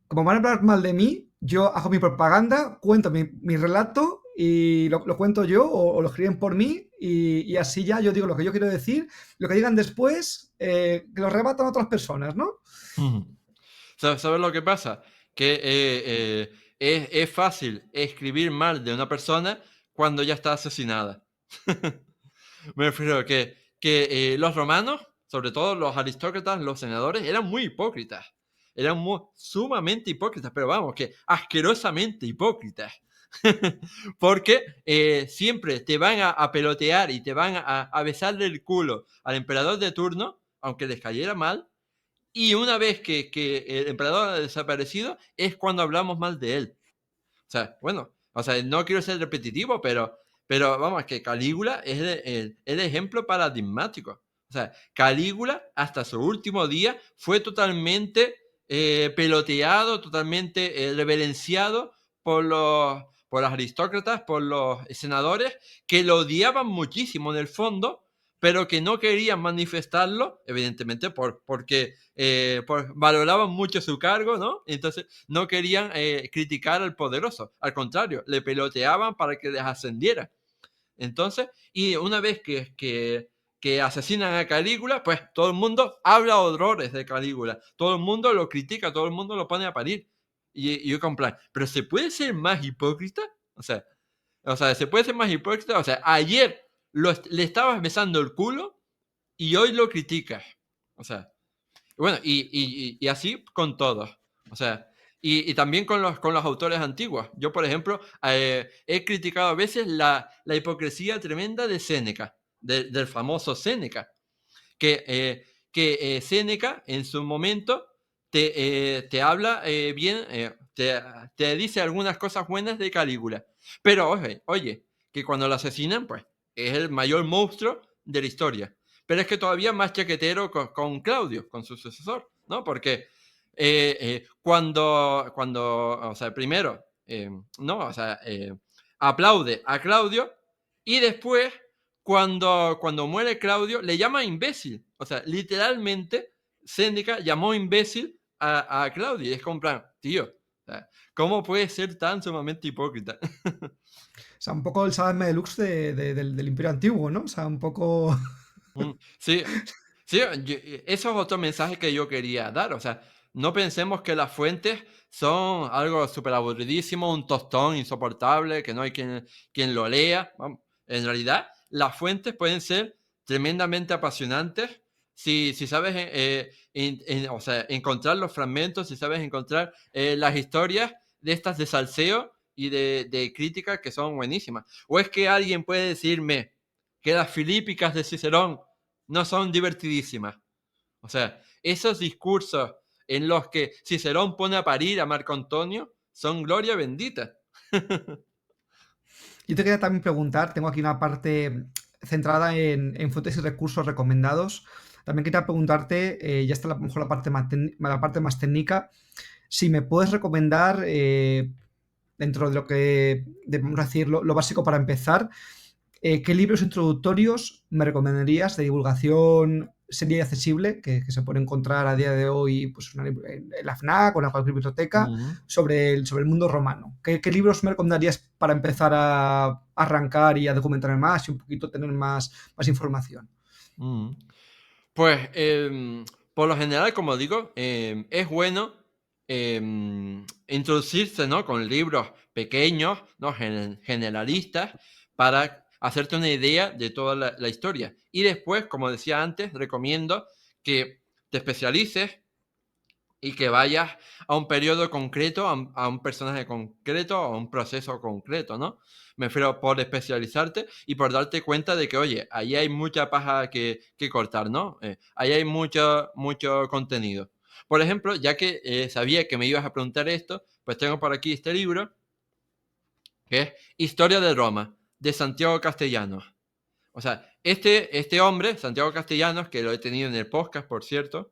como van a hablar mal de mí, yo hago mi propaganda, cuento mi relato y lo cuento yo o lo escriben por mí y así ya yo digo lo que yo quiero decir, lo que digan después, que lo rebatan otras personas, ¿no? Ujú. ¿Sabes lo que pasa? Que es fácil escribir mal de una persona cuando ya está asesinada. Me refiero a que los romanos, sobre todo los aristócratas, los senadores, eran muy hipócritas. Eran sumamente hipócritas, pero vamos, que asquerosamente hipócritas. Porque siempre te van a pelotear y te van a besarle el culo al emperador de turno, aunque les cayera mal, y una vez que el emperador ha desaparecido, es cuando hablamos mal de él. O sea, bueno, o sea, no quiero ser repetitivo, pero vamos, que Calígula es el ejemplo paradigmático. O sea, Calígula hasta su último día fue totalmente peloteado, totalmente reverenciado por los aristócratas, por los senadores, que lo odiaban muchísimo en el fondo, pero que no querían manifestarlo, evidentemente, porque valoraban mucho su cargo, ¿no? Entonces no querían criticar al poderoso, al contrario, le peloteaban para que les ascendiera. Entonces, y una vez que asesinan a Calígula, pues todo el mundo habla horrores de Calígula, todo el mundo lo critica, todo el mundo lo pone a parir. Y yo con plan, pero ¿se puede ser más hipócrita? O sea, ¿se puede ser más hipócrita? O sea, ayer le estabas besando el culo y hoy lo criticas. O sea, bueno, y así con todos. O sea, y también con los autores antiguos. Yo, por ejemplo, he criticado a veces la hipocresía tremenda de Séneca, del famoso Séneca, que Séneca en su momento te habla bien, te dice algunas cosas buenas de Calígula. Pero oye, que cuando lo asesinan, pues es el mayor monstruo de la historia. Pero es que todavía más chaquetero con Claudio, con su sucesor, ¿no? Porque o sea, primero, ¿no? O sea, aplaude a Claudio y después cuando muere Claudio, le llama imbécil. O sea, literalmente, Séneca llamó imbécil a Claudio. Y es como plan, tío, o sea, ¿cómo puede ser tan sumamente hipócrita? O sea, un poco el Sálvame Deluxe del Imperio Antiguo, ¿no? O sea, un poco... Sí, sí, eso es otro mensaje que yo quería dar. O sea, no pensemos que las fuentes son algo súper aburridísimo, un tostón insoportable, que no hay quien lo lea. Vamos, en realidad, las fuentes pueden ser tremendamente apasionantes si sabes o sea, encontrar los fragmentos, si sabes encontrar las historias de estas de salseo y de crítica que son buenísimas. ¿O es que alguien puede decirme que las filípicas de Cicerón no son divertidísimas? O sea, esos discursos en los que Cicerón pone a parir a Marco Antonio son gloria bendita. Yo te quería también preguntar, tengo aquí una parte centrada en fuentes y recursos recomendados. También quería preguntarte, ya está a lo mejor la parte más técnica, si me puedes recomendar, dentro de lo que, vamos a decir, lo básico para empezar, ¿qué libros introductorios me recomendarías de divulgación seria y accesible que se puede encontrar a día de hoy pues, en la FNAC o en cualquier biblioteca Mm, sobre el mundo romano? ¿Qué libros me recomendarías para empezar a arrancar y a documentarme más y un poquito tener más información? mm. Pues, por lo general, como digo, es bueno introducirse, ¿no? Con libros pequeños, ¿no? Generalistas, para hacerte una idea de toda la historia. Y después, como decía antes, recomiendo que te especialices y que vayas a un periodo concreto, a un personaje concreto, a un proceso concreto, ¿no? Me refiero por especializarte y por darte cuenta de que, oye, ahí hay mucha paja que cortar, ¿no? Ahí hay mucho contenido. Por ejemplo, ya que sabía que me ibas a preguntar esto, pues tengo por aquí este libro, que es Historia de Roma, de Santiago Castellanos. O sea, este hombre, Santiago Castellanos, que lo he tenido en el podcast, por cierto,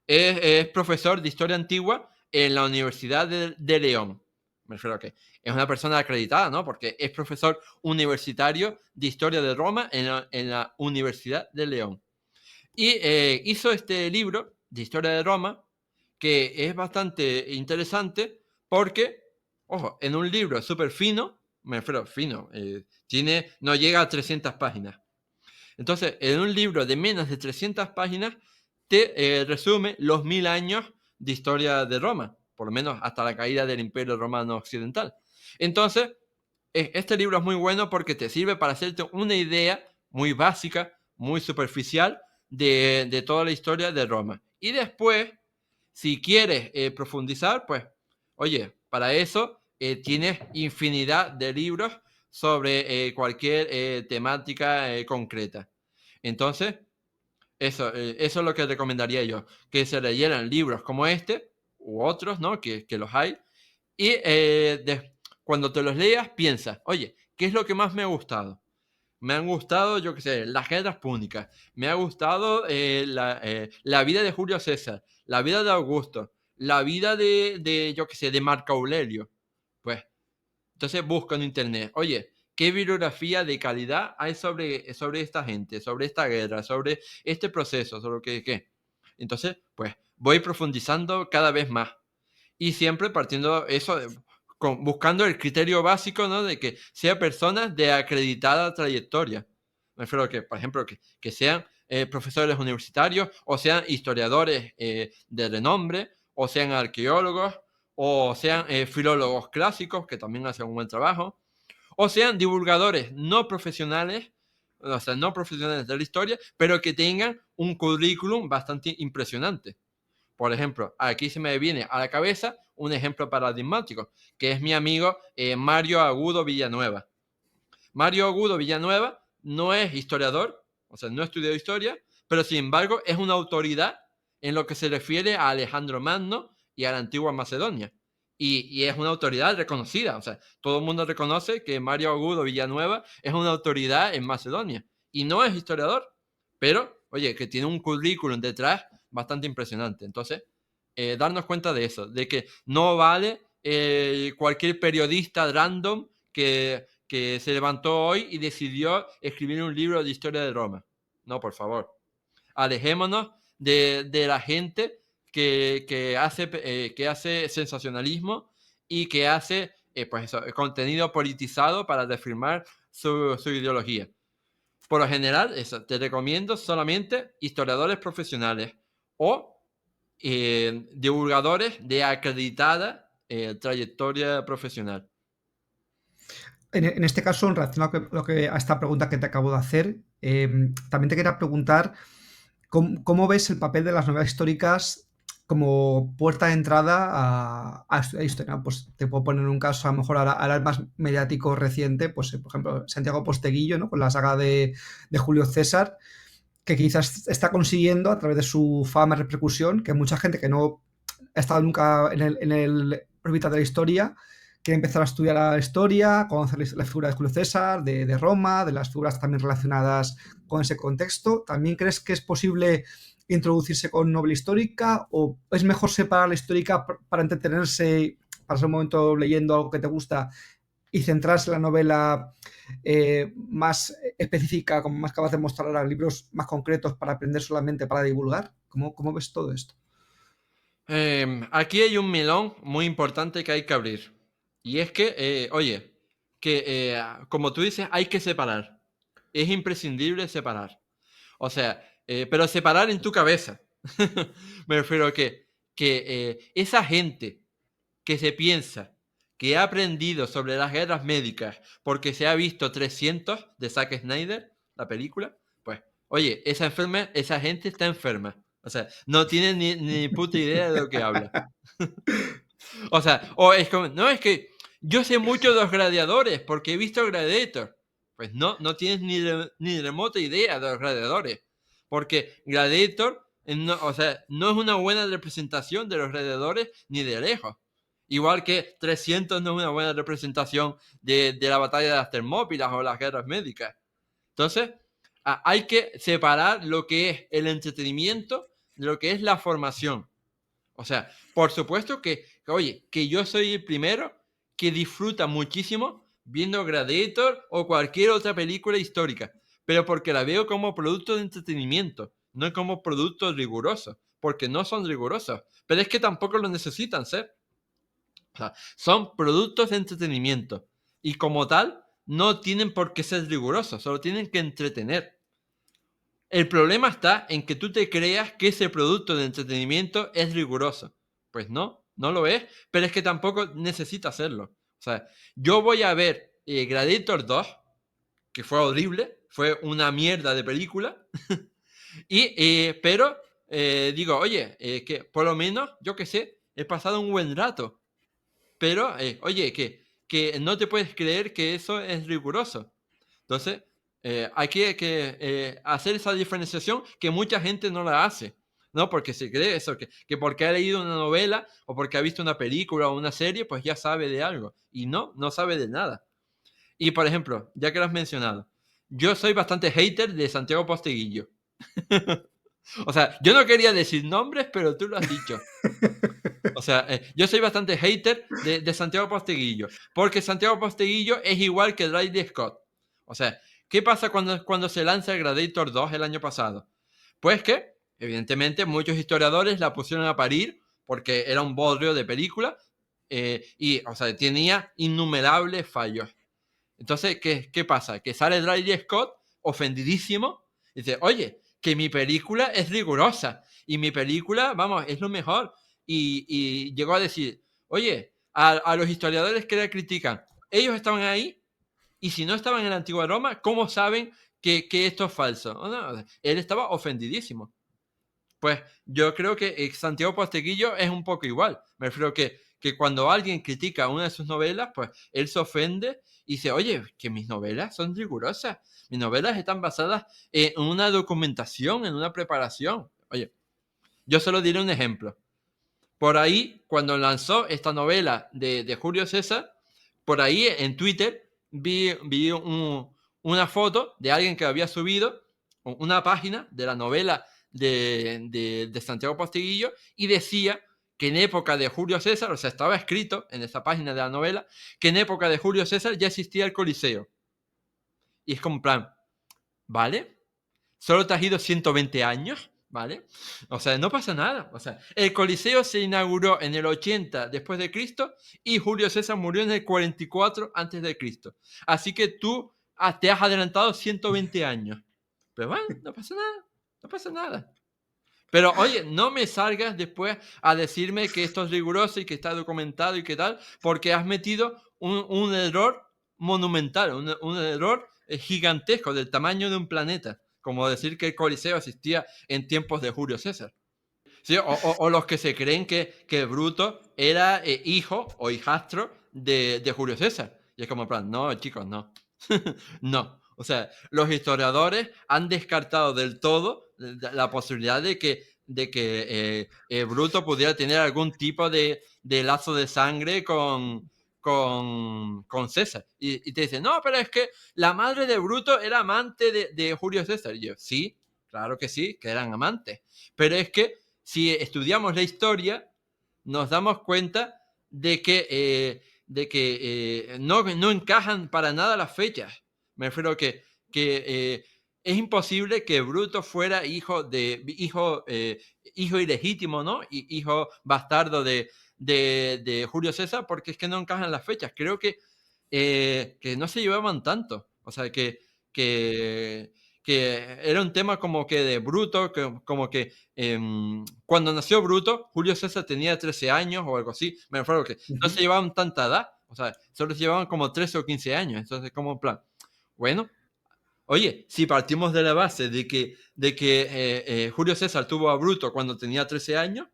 es profesor de historia antigua en la Universidad de León. Me refiero a que es una persona acreditada, ¿no? Porque es profesor universitario de historia de Roma en la Universidad de León. Y hizo este libro de historia de Roma que es bastante interesante porque, ojo, en un libro súper fino, me refiero fino, no llega a 300 páginas. Entonces, en un libro de menos de 300 páginas, te resume los 1000 años de historia de Roma, por lo menos hasta la caída del Imperio Romano Occidental. Entonces, este libro es muy bueno porque te sirve para hacerte una idea muy básica, muy superficial de toda la historia de Roma. Y después, si quieres profundizar, pues, oye, para eso tienes infinidad de libros sobre cualquier temática concreta. Entonces, eso es lo que recomendaría yo, que se leyeran libros como este u otros, ¿no? Que los hay. Y cuando te los leas, piensa, oye, ¿qué es lo que más me ha gustado? Me han gustado, yo qué sé, las guerras púnicas. Me ha gustado la vida de Julio César, la vida de Augusto, la vida yo qué sé, de Marco Aurelio. Pues, entonces busca en internet, oye, ¿qué bibliografía de calidad hay sobre esta gente, sobre esta guerra, sobre este proceso, sobre qué? Entonces, pues, voy profundizando cada vez más. Y siempre partiendo eso, buscando el criterio básico, ¿no? De que sea personas de acreditada trayectoria. Me refiero a que, por ejemplo, que sean profesores universitarios, o sean historiadores de renombre, o sean arqueólogos, o sean filólogos clásicos, que también hacen un buen trabajo, o sean divulgadores no profesionales, o sea, no profesionales de la historia, pero que tengan un currículum bastante impresionante. Por ejemplo, aquí se me viene a la cabeza un ejemplo paradigmático, que es mi amigo Mario Agudo Villanueva. Mario Agudo Villanueva no es historiador, o sea, no estudió historia, pero sin embargo es una autoridad en lo que se refiere a Alejandro Magno y a la antigua Macedonia. Y es una autoridad reconocida, o sea, todo el mundo reconoce que Mario Agudo Villanueva es una autoridad en Macedonia. Y no es historiador, pero, oye, que tiene un currículum detrás bastante impresionante. Entonces, darnos cuenta de eso, de que no vale cualquier periodista random que se levantó hoy y decidió escribir un libro de historia de Roma. No, por favor. Alejémonos de la gente que hace sensacionalismo y que hace pues eso, contenido politizado para reafirmar su ideología. Por lo general, eso, te recomiendo solamente historiadores profesionales o divulgadores de acreditada trayectoria profesional. En este caso, en relación a esta pregunta que te acabo de hacer, también te quería preguntar cómo ves el papel de las novelas históricas como puerta de entrada a estudiar historia. Pues te puedo poner un caso, a lo mejor ahora el más mediático reciente, pues por ejemplo, Santiago Posteguillo, ¿no? Con la saga de Julio César, que quizás está consiguiendo a través de su fama y repercusión que mucha gente que no ha estado nunca en el órbita de la historia quiere empezar a estudiar la historia, conocer la figura de Julio César, de Roma, de las figuras también relacionadas con ese contexto. ¿También crees que es posible introducirse con novela histórica o es mejor separar la histórica para entretenerse, pasar un momento leyendo algo que te gusta y centrarse en la novela más específica, como más capaz de mostrar a libros más concretos para aprender solamente para divulgar? ¿Cómo ves todo esto? Aquí hay un melón muy importante que hay que abrir. Y es que, oye, que como tú dices, hay que separar. Es imprescindible separar. O sea, pero separar en tu cabeza. Me refiero a que esa gente que se piensa que ha aprendido sobre las guerras médicas porque se ha visto 300 de Zack Snyder, la película, pues, oye, esa gente está enferma. O sea, no tiene ni puta idea de lo que habla. O sea, o es como, no, es que yo sé mucho de los gladiadores porque he visto Gladiator. Pues no tienes ni remota idea de los gladiadores. Porque Gladiator, no, o sea, no es una buena representación de los gladiadores ni de lejos. Igual que 300 no es una buena representación de la batalla de las Termópilas o las guerras médicas. Entonces, hay que separar lo que es el entretenimiento de lo que es la formación. O sea, por supuesto oye, que yo soy el primero que disfruta muchísimo viendo Gladiator o cualquier otra película histórica, pero porque la veo como producto de entretenimiento, no como producto riguroso, porque no son rigurosos. Pero es que tampoco lo necesitan ser. O sea, son productos de entretenimiento. Y como tal, no tienen por qué ser rigurosos, solo tienen que entretener. El problema está en que tú te creas que ese producto de entretenimiento es riguroso. Pues no, no lo es, pero es que tampoco necesita hacerlo. O sea, yo voy a ver Gladiator 2, que fue horrible, fue una mierda de película, pero digo, oye, que por lo menos, yo qué sé, he pasado un buen rato. Pero, oye, que no te puedes creer que eso es riguroso. Entonces, hay que hacer esa diferenciación que mucha gente no la hace, ¿no? Porque se cree eso, que porque ha leído una novela o porque ha visto una película o una serie, pues ya sabe de algo. Y no, no sabe de nada. Y, por ejemplo, ya que lo has mencionado, yo soy bastante hater de Santiago Posteguillo. O sea, yo no quería decir nombres, pero tú lo has dicho. O sea, yo soy bastante hater de Santiago Posteguillo, porque Santiago Posteguillo es igual que Ridley Scott. O sea, ¿qué pasa cuando se lanza el Gladiator 2 el año pasado? Pues que, evidentemente, muchos historiadores la pusieron a parir porque era un bodrio de película y, o sea, tenía innumerables fallos. Entonces, ¿qué pasa? Que sale Ridley Scott ofendidísimo y dice, oye, que mi película es rigurosa y mi película, vamos, es lo mejor. Y llegó a decir, oye, a los historiadores que la critican, ellos estaban ahí y si no estaban en la antigua Roma, ¿cómo saben que esto es falso? No, él estaba ofendidísimo. Pues yo creo que Santiago Posteguillo es un poco igual. Me refiero que cuando alguien critica una de sus novelas, pues él se ofende y dice, oye, que mis novelas son rigurosas. Mis novelas están basadas en una documentación, en una preparación. Oye, yo solo diré un ejemplo. Por ahí, cuando lanzó esta novela de Julio César, por ahí en Twitter vi una foto de alguien que había subido una página de la novela de Santiago Posteguillo y decía que en época de Julio César, o sea, estaba escrito en esa página de la novela, que en época de Julio César ya existía el Coliseo. Y es como en plan, ¿vale? Solo te has ido 120 años, ¿vale? O sea, no pasa nada. O sea, el Coliseo se inauguró en el 80 después de Cristo y Julio César murió en el 44 antes de Cristo. Así que tú te has adelantado 120 años. Pero bueno, no pasa nada. No pasa nada. Pero oye, no me salgas después a decirme que esto es riguroso y que está documentado y que tal, porque has metido un error monumental, un error gigantesco del tamaño de un planeta, como decir que el Coliseo existía en tiempos de Julio César. ¿Sí? O los que se creen que Bruto era hijo o hijastro de Julio César. Y es como, en plan, no, chicos, no. No. O sea, los historiadores han descartado del todo la posibilidad de que Bruto pudiera tener algún tipo de lazo de sangre con César. Y te dicen, no, pero es que la madre de Bruto era amante de Julio César. Y yo, sí, claro que sí, que eran amantes. Pero es que si estudiamos la historia, nos damos cuenta de que no encajan para nada las fechas. Me refiero que es imposible que Bruto fuera hijo ilegítimo, ¿no? Hijo bastardo de Julio César, porque es que no encajan las fechas. Creo que no se llevaban tanto. O sea, que, que era un tema como que de Bruto, como que cuando nació Bruto, Julio César tenía 13 años o algo así. Me refiero que no se llevaban tanta edad. O sea, solo se llevaban como 13 o 15 años. Entonces, como en plan, bueno, oye, si partimos de la base de que Julio César tuvo a Bruto cuando tenía 13 años,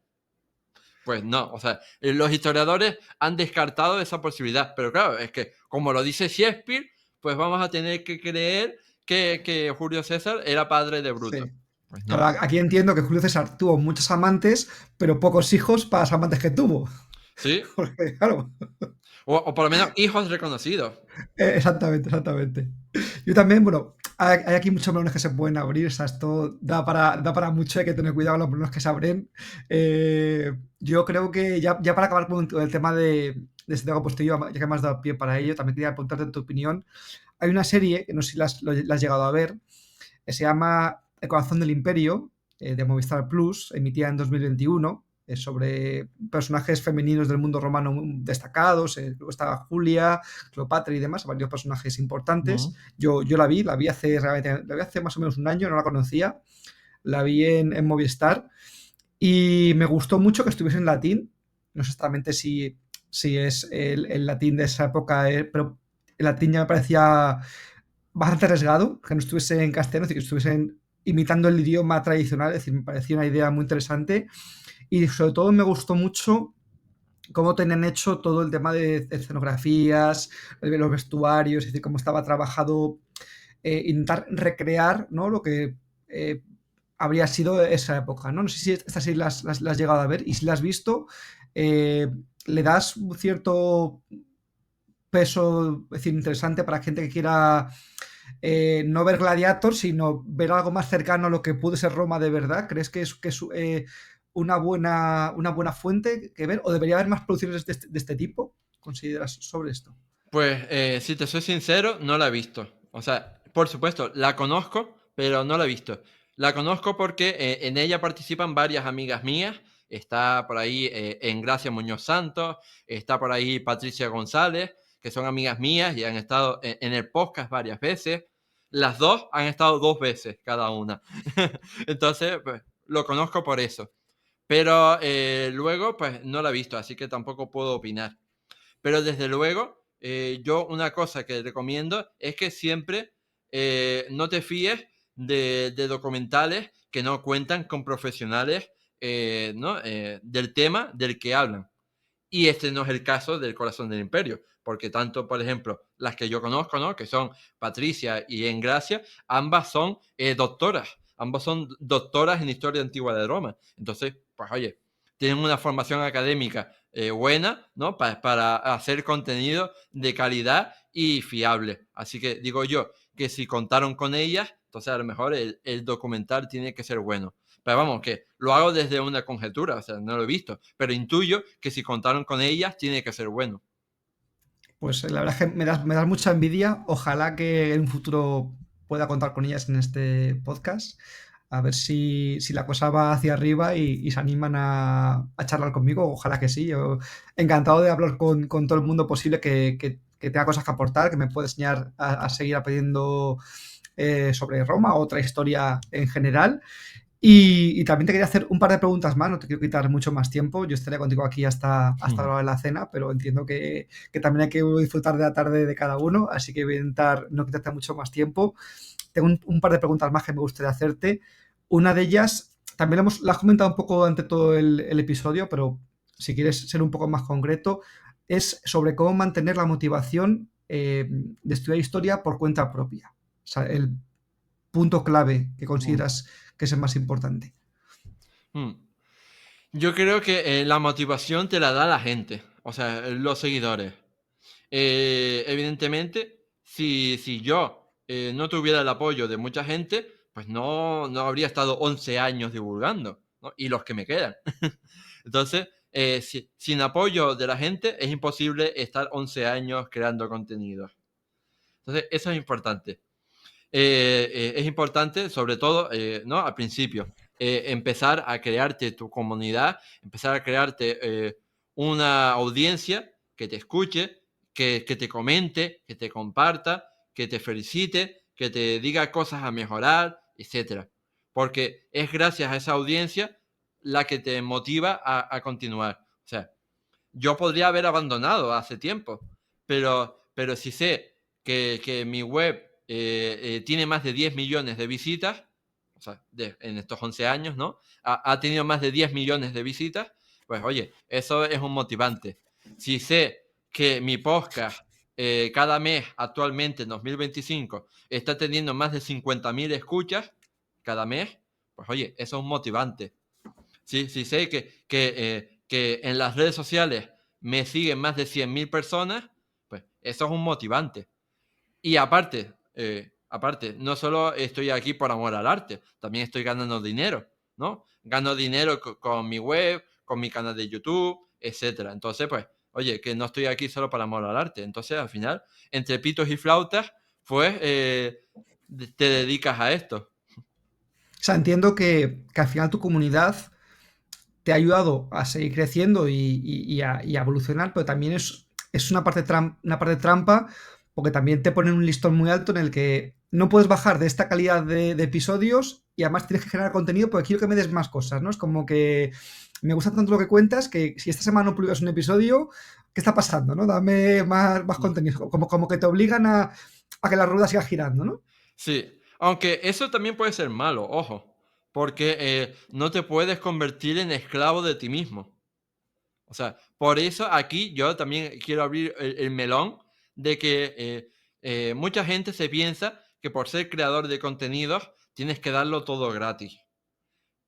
pues no, o sea, los historiadores han descartado esa posibilidad, pero claro, es que como lo dice Shakespeare, pues vamos a tener que creer que Julio César era padre de Bruto. Sí. Pues Claro, no. aquí entiendo que Julio César tuvo muchos amantes, pero pocos hijos para los amantes que tuvo. Sí, Porque, claro, o por lo menos hijos reconocidos. exactamente, exactamente. Yo también, bueno, hay aquí muchos melones que se pueden abrir, o sea, esto da para mucho, hay que tener cuidado con los melones que se abren. Yo creo que ya para acabar con el tema de Santiago Postillo, ya que me has dado pie para ello, también quería preguntarte tu opinión. Hay una serie, que no sé si la has llegado a ver, que se llama El corazón del imperio, de Movistar Plus, emitida en 2021, sobre personajes femeninos del mundo romano destacados. Luego estaba Julia, Cleopatra y demás, varios personajes importantes. Yo la vi hace más o menos un año, no la conocía. La vi en Movistar y me gustó mucho que estuviese en latín. No sé exactamente si es el latín de esa época, pero el latín ya me parecía bastante arriesgado, que no estuviese en castellano, es decir, que estuviesen imitando el idioma tradicional, es decir, me pareció una idea muy interesante y sobre todo me gustó mucho cómo tenían hecho todo el tema de escenografías, de los vestuarios, es decir, cómo estaba trabajado, intentar recrear, ¿no? Lo que habría sido esa época, ¿no? No sé si estas sí las has llegado a ver y si las has visto, eh, le das un cierto peso, es decir, interesante para gente que quiera no ver Gladiator, sino ver algo más cercano a lo que pudo ser Roma de verdad. ¿Crees que es una buena fuente que ver? ¿O debería haber más producciones de este tipo? ¿Consideras sobre esto? Pues, si te soy sincero, no la he visto. O sea, por supuesto, la conozco, pero no la he visto. La conozco porque en ella participan varias amigas mías. Está por ahí Engracia Muñoz Santos, está por ahí Patricia González, que son amigas mías y han estado en el podcast varias veces. Las dos han estado 2 veces cada una. Entonces, pues, lo conozco por eso. Pero luego, pues, no la he visto, así que tampoco puedo opinar. Pero desde luego, yo una cosa que recomiendo es que siempre no te fíes de documentales que no cuentan con profesionales, ¿no? Del tema del que hablan. Y este no es el caso del Corazón del Imperio, porque tanto, por ejemplo, las que yo conozco, ¿no? Que son Patricia y Engracia, ambas son ambas son doctoras en Historia Antigua de Roma. Entonces, pues oye, tienen una formación académica buena, ¿no? Para hacer contenido de calidad y fiable. Así que digo yo que si contaron con ellas, entonces a lo mejor el documental tiene que ser bueno. Pero vamos, que lo hago desde una conjetura, o sea, no lo he visto, pero intuyo que si contaron con ellas tiene que ser bueno. Pues la verdad es que me das mucha envidia. Ojalá que en un futuro pueda contar con ellas en este podcast. A ver si la cosa va hacia arriba y se animan a charlar conmigo. Ojalá que sí. Yo encantado de hablar con todo el mundo posible que tenga cosas que aportar, que me pueda enseñar a seguir aprendiendo sobre Roma, otra historia en general. Y también te quería hacer un par de preguntas más, no te quiero quitar mucho más tiempo. Yo estaría contigo aquí hasta la hora de la cena, pero entiendo que también hay que disfrutar de la tarde de cada uno, así que voy a intentar no quitarte mucho más tiempo. Tengo un par de preguntas más que me gustaría hacerte. Una de ellas, también la has comentado un poco ante todo el episodio, pero si quieres ser un poco más concreto, es sobre cómo mantener la motivación de estudiar historia por cuenta propia. O sea, el punto clave que Mm. consideras que es el más importante. Mm. Yo creo que la motivación te la da la gente, o sea, los seguidores. Evidentemente, si yo no tuviera el apoyo de mucha gente, pues no habría estado 11 años divulgando, ¿no? Y los que me quedan. Entonces, sin apoyo de la gente es imposible estar 11 años creando contenido. Entonces, eso es importante. Es importante, sobre todo, ¿no? Al principio, empezar a crearte tu comunidad, empezar a crearte una audiencia que te escuche, que te comente, que te comparta, que te felicite, que te diga cosas a mejorar, etcétera. Porque es gracias a esa audiencia la que te motiva a continuar. O sea, yo podría haber abandonado hace tiempo, pero si sé que mi web tiene más de 10 millones de visitas, o sea, en estos 11 años, ¿no? Ha tenido más de 10 millones de visitas, pues oye, eso es un motivante. Si sé que mi podcast cada mes actualmente en 2025 está teniendo más de 50.000 escuchas cada mes, pues oye, eso es un motivante. Si sé que en las redes sociales me siguen más de 100.000 personas, pues eso es un motivante. Y aparte, no solo estoy aquí por amor al arte, también estoy ganando dinero, ¿no? Gano dinero con mi web, con mi canal de YouTube, etcétera. Entonces, pues, oye, que no estoy aquí solo por amor al arte. Entonces, al final, entre pitos y flautas, pues, te dedicas a esto. O sea, entiendo que al final tu comunidad te ha ayudado a seguir creciendo y a evolucionar, pero también es una parte trampa, porque también te ponen un listón muy alto en el que no puedes bajar de esta calidad de episodios y además tienes que generar contenido porque quiero que me des más cosas, ¿no? Es como que me gusta tanto lo que cuentas que si esta semana no publicas un episodio, ¿qué está pasando, no? Dame más Mm. contenido. Como que te obligan a que la rueda siga girando, ¿no? Sí, aunque eso también puede ser malo, ojo, porque no te puedes convertir en esclavo de ti mismo. O sea, por eso aquí yo también quiero abrir el melón de que mucha gente se piensa que por ser creador de contenidos tienes que darlo todo gratis.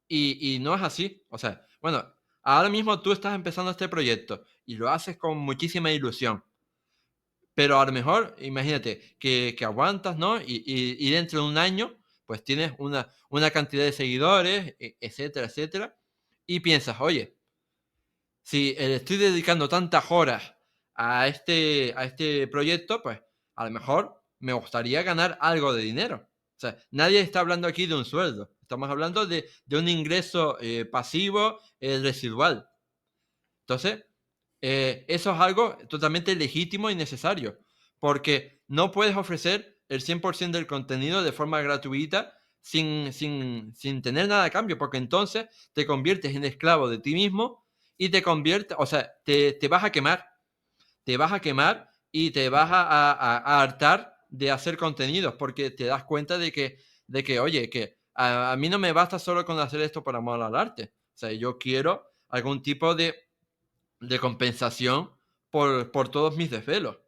Y no es así. O sea, bueno, ahora mismo tú estás empezando este proyecto y lo haces con muchísima ilusión. Pero a lo mejor, imagínate, que aguantas, ¿no? Y dentro de un año, pues tienes una cantidad de seguidores, etcétera, etcétera. Y piensas, oye, si le estoy dedicando tantas horas a este proyecto, pues a lo mejor me gustaría ganar algo de dinero. O sea, nadie está hablando aquí de un sueldo. Estamos hablando de un ingreso pasivo residual. Entonces, eso es algo totalmente legítimo y necesario, porque no puedes ofrecer el 100% del contenido de forma gratuita sin tener nada a cambio, porque entonces te conviertes en esclavo de ti mismo y te conviertes, o sea, te vas a quemar, te vas a quemar y te vas a hartar de hacer contenidos, porque te das cuenta de que oye, que a mí no me basta solo con hacer esto por amor al arte, o sea, yo quiero algún tipo de compensación por todos mis desvelos.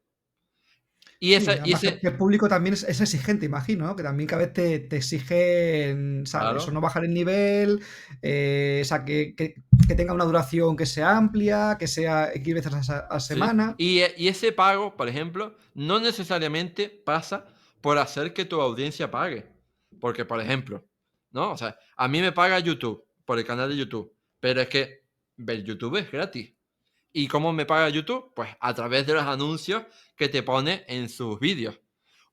Y Sí, además que ese, el público también es exigente, imagino, ¿no? Que también cada vez te exigen, ¿sabes? O no claro, bajar el nivel, o sea, que tenga una duración que sea amplia, que sea X veces a sí. semana. Y ese pago, por ejemplo, no necesariamente pasa por hacer que tu audiencia pague. Porque, por ejemplo, ¿no? O sea, a mí me paga YouTube por el canal de YouTube, pero es que ver YouTube es gratis. ¿Y cómo me paga YouTube? Pues a través de los anuncios que te pone en sus vídeos.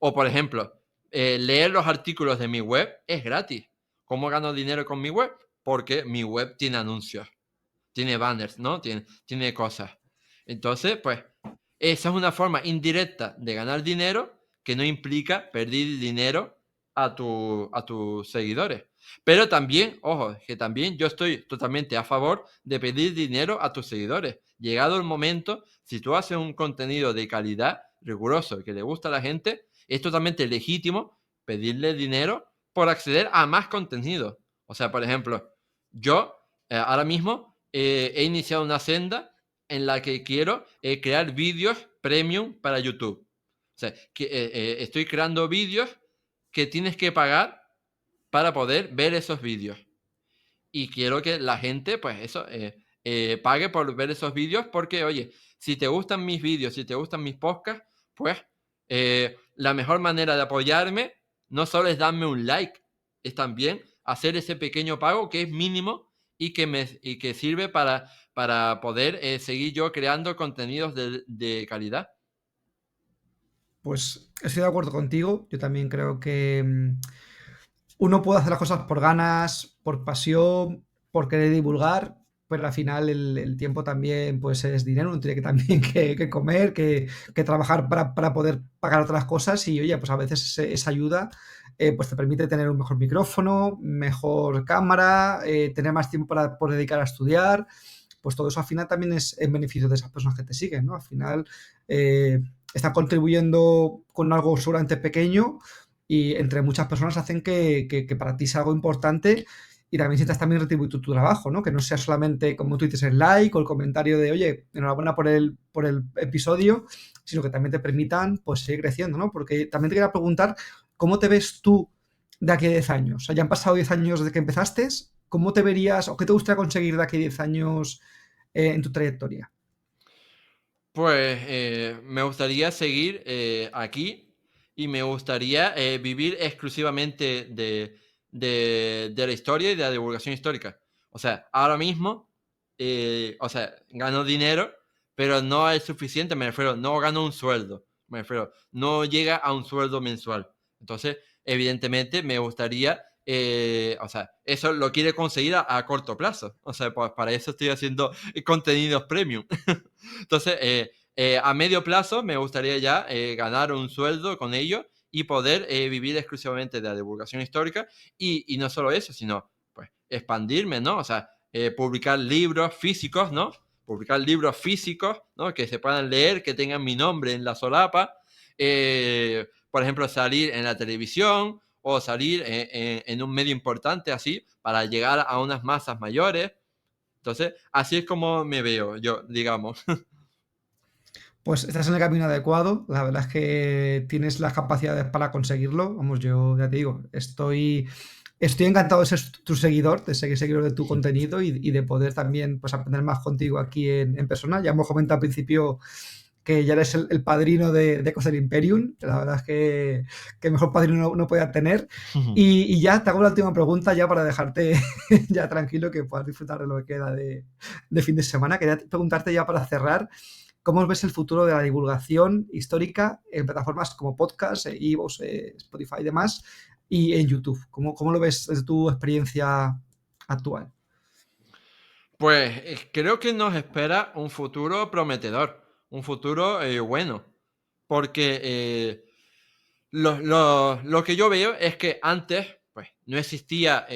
O por ejemplo, leer los artículos de mi web es gratis. ¿Cómo gano dinero con mi web? Porque mi web tiene anuncios, tiene banners, ¿no? Tiene cosas. Entonces, pues, esa es una forma indirecta de ganar dinero que no implica perder dinero a tus seguidores. Pero también, ojo, que también yo estoy totalmente a favor de pedir dinero a tus seguidores. Llegado el momento, si tú haces un contenido de calidad, riguroso, que le gusta a la gente, es totalmente legítimo pedirle dinero por acceder a más contenido. O sea, por ejemplo, yo ahora mismo he iniciado una senda en la que quiero crear vídeos premium para YouTube. O sea, que, estoy creando vídeos que tienes que pagar para poder ver esos vídeos. Y quiero que la gente, pues eso, pague por ver esos vídeos porque, oye, si te gustan mis vídeos, si te gustan mis podcasts, pues la mejor manera de apoyarme no solo es darme un like, es también hacer ese pequeño pago que es mínimo y que sirve para poder seguir yo creando contenidos de calidad. Pues estoy de acuerdo contigo. Yo también creo que uno puede hacer las cosas por ganas, por pasión, por querer divulgar, pero al final el tiempo también pues es dinero, uno tiene que también que comer, que trabajar para poder pagar otras cosas y oye, pues a veces esa ayuda pues te permite tener un mejor micrófono, mejor cámara, tener más tiempo para poder dedicar a estudiar, pues todo eso al final también es en beneficio de esas personas que te siguen, ¿no? Al final eh, están contribuyendo con algo seguramente pequeño y entre muchas personas hacen que para ti sea algo importante y también sientas también retribuir tu trabajo, ¿no? Que no sea solamente, como tú dices, el like o el comentario de, oye, enhorabuena por el episodio, sino que también te permitan, pues, seguir creciendo, ¿no? Porque también te quería preguntar, ¿cómo te ves tú de aquí a 10 años? O sea, ya han pasado 10 años desde que empezaste, ¿cómo te verías o qué te gustaría conseguir de aquí a 10 años en tu trayectoria? Pues me gustaría seguir aquí y me gustaría vivir exclusivamente de la historia y de la divulgación histórica. O sea, ahora mismo, o sea, gano dinero, pero no es suficiente, me refiero, no gano un sueldo, me refiero, no llega a un sueldo mensual. Entonces, evidentemente, me gustaría o sea, eso lo quiere conseguir a corto plazo. O sea, pues para eso estoy haciendo contenidos premium. Entonces, a medio plazo me gustaría ya ganar un sueldo con ello y poder vivir exclusivamente de la divulgación histórica y no solo eso, sino pues expandirme, ¿no? O sea, publicar libros físicos, ¿no? Publicar libros físicos, ¿no? Que se puedan leer, que tengan mi nombre en la solapa. Por ejemplo, salir en la televisión o salir en un medio importante así para llegar a unas masas mayores. Entonces, así es como me veo yo, digamos. Pues estás en el camino adecuado. La verdad es que tienes las capacidades para conseguirlo. Vamos, yo ya te digo, estoy encantado de ser tu seguidor, de ser seguidor de tu contenido y de poder también pues, aprender más contigo aquí en persona. Ya hemos comentado al principio que ya eres el padrino de Ecos del Imperium. La verdad es que mejor padrino no podía tener. Y ya te hago la última pregunta ya para dejarte ya tranquilo que puedas disfrutar de lo que queda de fin de semana. Quería preguntarte ya para cerrar, ¿cómo ves el futuro de la divulgación histórica en plataformas como podcast, iVoox, Spotify y demás, y en YouTube? ¿Cómo lo ves desde tu experiencia actual? Pues creo que nos espera un futuro prometedor, un futuro bueno, porque lo que yo veo es que antes pues, no existía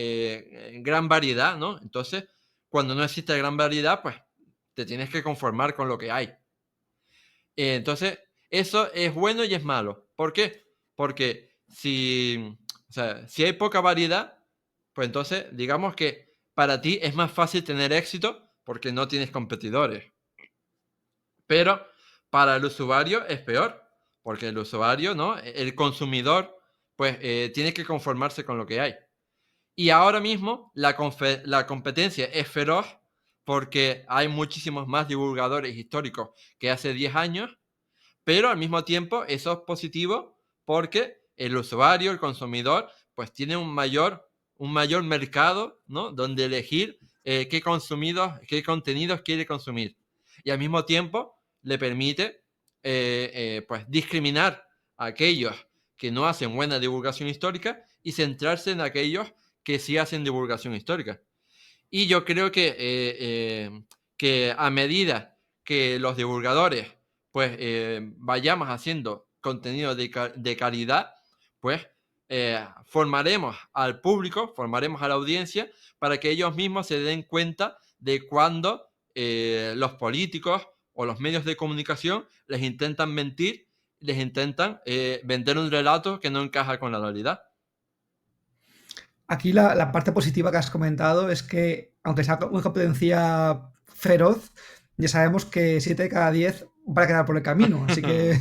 gran variedad, ¿no? Entonces, cuando no existe gran variedad, pues te tienes que conformar con lo que hay. Entonces, eso es bueno y es malo. ¿Por qué? Porque o sea, si hay poca variedad, pues entonces digamos que para ti es más fácil tener éxito porque no tienes competidores. Pero para el usuario es peor, porque el usuario, ¿no? El consumidor, pues tiene que conformarse con lo que hay. Y ahora mismo la competencia es feroz porque hay muchísimos más divulgadores históricos que hace 10 años, pero al mismo tiempo eso es positivo porque el usuario, el consumidor, pues tiene un mayor mercado, ¿no? Donde elegir qué contenidos quiere consumir. Y al mismo tiempo le permite pues discriminar a aquellos que no hacen buena divulgación histórica y centrarse en aquellos que sí hacen divulgación histórica. Y yo creo que a medida que los divulgadores pues vayamos haciendo contenido de calidad, pues formaremos al público, formaremos a la audiencia para que ellos mismos se den cuenta de cuando los políticos o los medios de comunicación les intentan mentir, les intentan vender un relato que no encaja con la realidad. Aquí la parte positiva que has comentado es que, aunque sea una competencia feroz, ya sabemos que 7 de cada 10 van a quedar por el camino. Así que,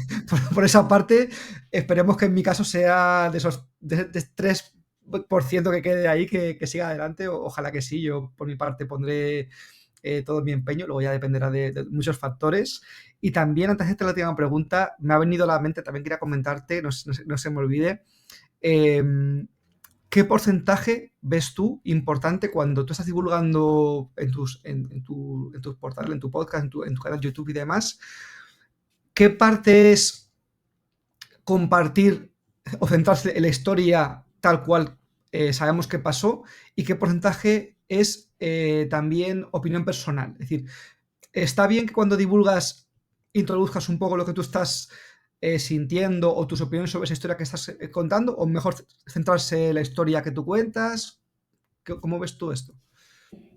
por esa parte, esperemos que en mi caso sea de esos de 3% que quede ahí, que siga adelante. Ojalá que sí. Yo, por mi parte, pondré todo mi empeño. Luego ya dependerá de muchos factores. Y también, antes de hacerte la última pregunta, me ha venido a la mente, también quería comentarte, no se me olvide, eh, ¿qué porcentaje ves tú importante cuando tú estás divulgando en tu portal, en tu podcast, en tu canal de YouTube y demás? ¿Qué parte es compartir o centrarse en la historia tal cual sabemos que pasó? ¿Y qué porcentaje es también opinión personal? Es decir, está bien que cuando divulgas introduzcas un poco lo que tú estás sintiendo o tus opiniones sobre esa historia que estás contando, o mejor centrarse en la historia que tú cuentas. ¿Cómo ves tú esto?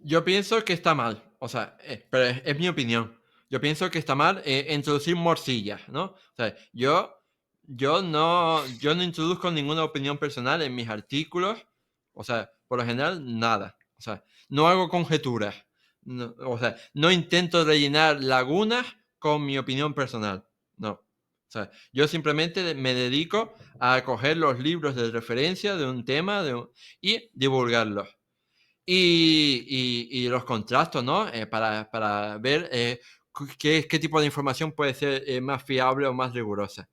Yo pienso que está mal, o sea, pero es mi opinión. Yo pienso que está mal introducir morcillas, ¿no? O sea, yo no introduzco ninguna opinión personal en mis artículos, o sea, por lo general, nada. O sea, no hago conjeturas, o sea, no intento rellenar lagunas con mi opinión personal, no. O sea, yo simplemente me dedico a coger los libros de referencia de un tema y divulgarlos y los contrastos, ¿no? Para ver qué tipo de información puede ser más fiable o más rigurosa.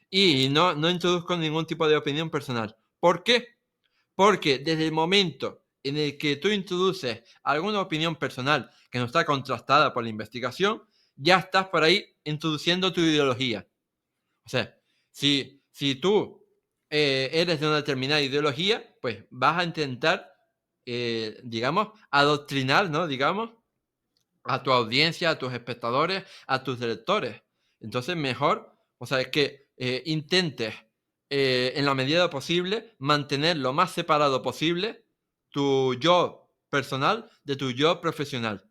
Y no introduzco ningún tipo de opinión personal. ¿Por qué? Porque desde el momento en el que tú introduces alguna opinión personal que no está contrastada por la investigación, ya estás por ahí introduciendo tu ideología. O sea, si tú eres de una determinada ideología, pues vas a intentar, digamos, adoctrinar, ¿no? Digamos, a tu audiencia, a tus espectadores, a tus lectores. Entonces, mejor, o sea, es que intentes, en la medida posible, mantener lo más separado posible tu yo personal de tu yo profesional.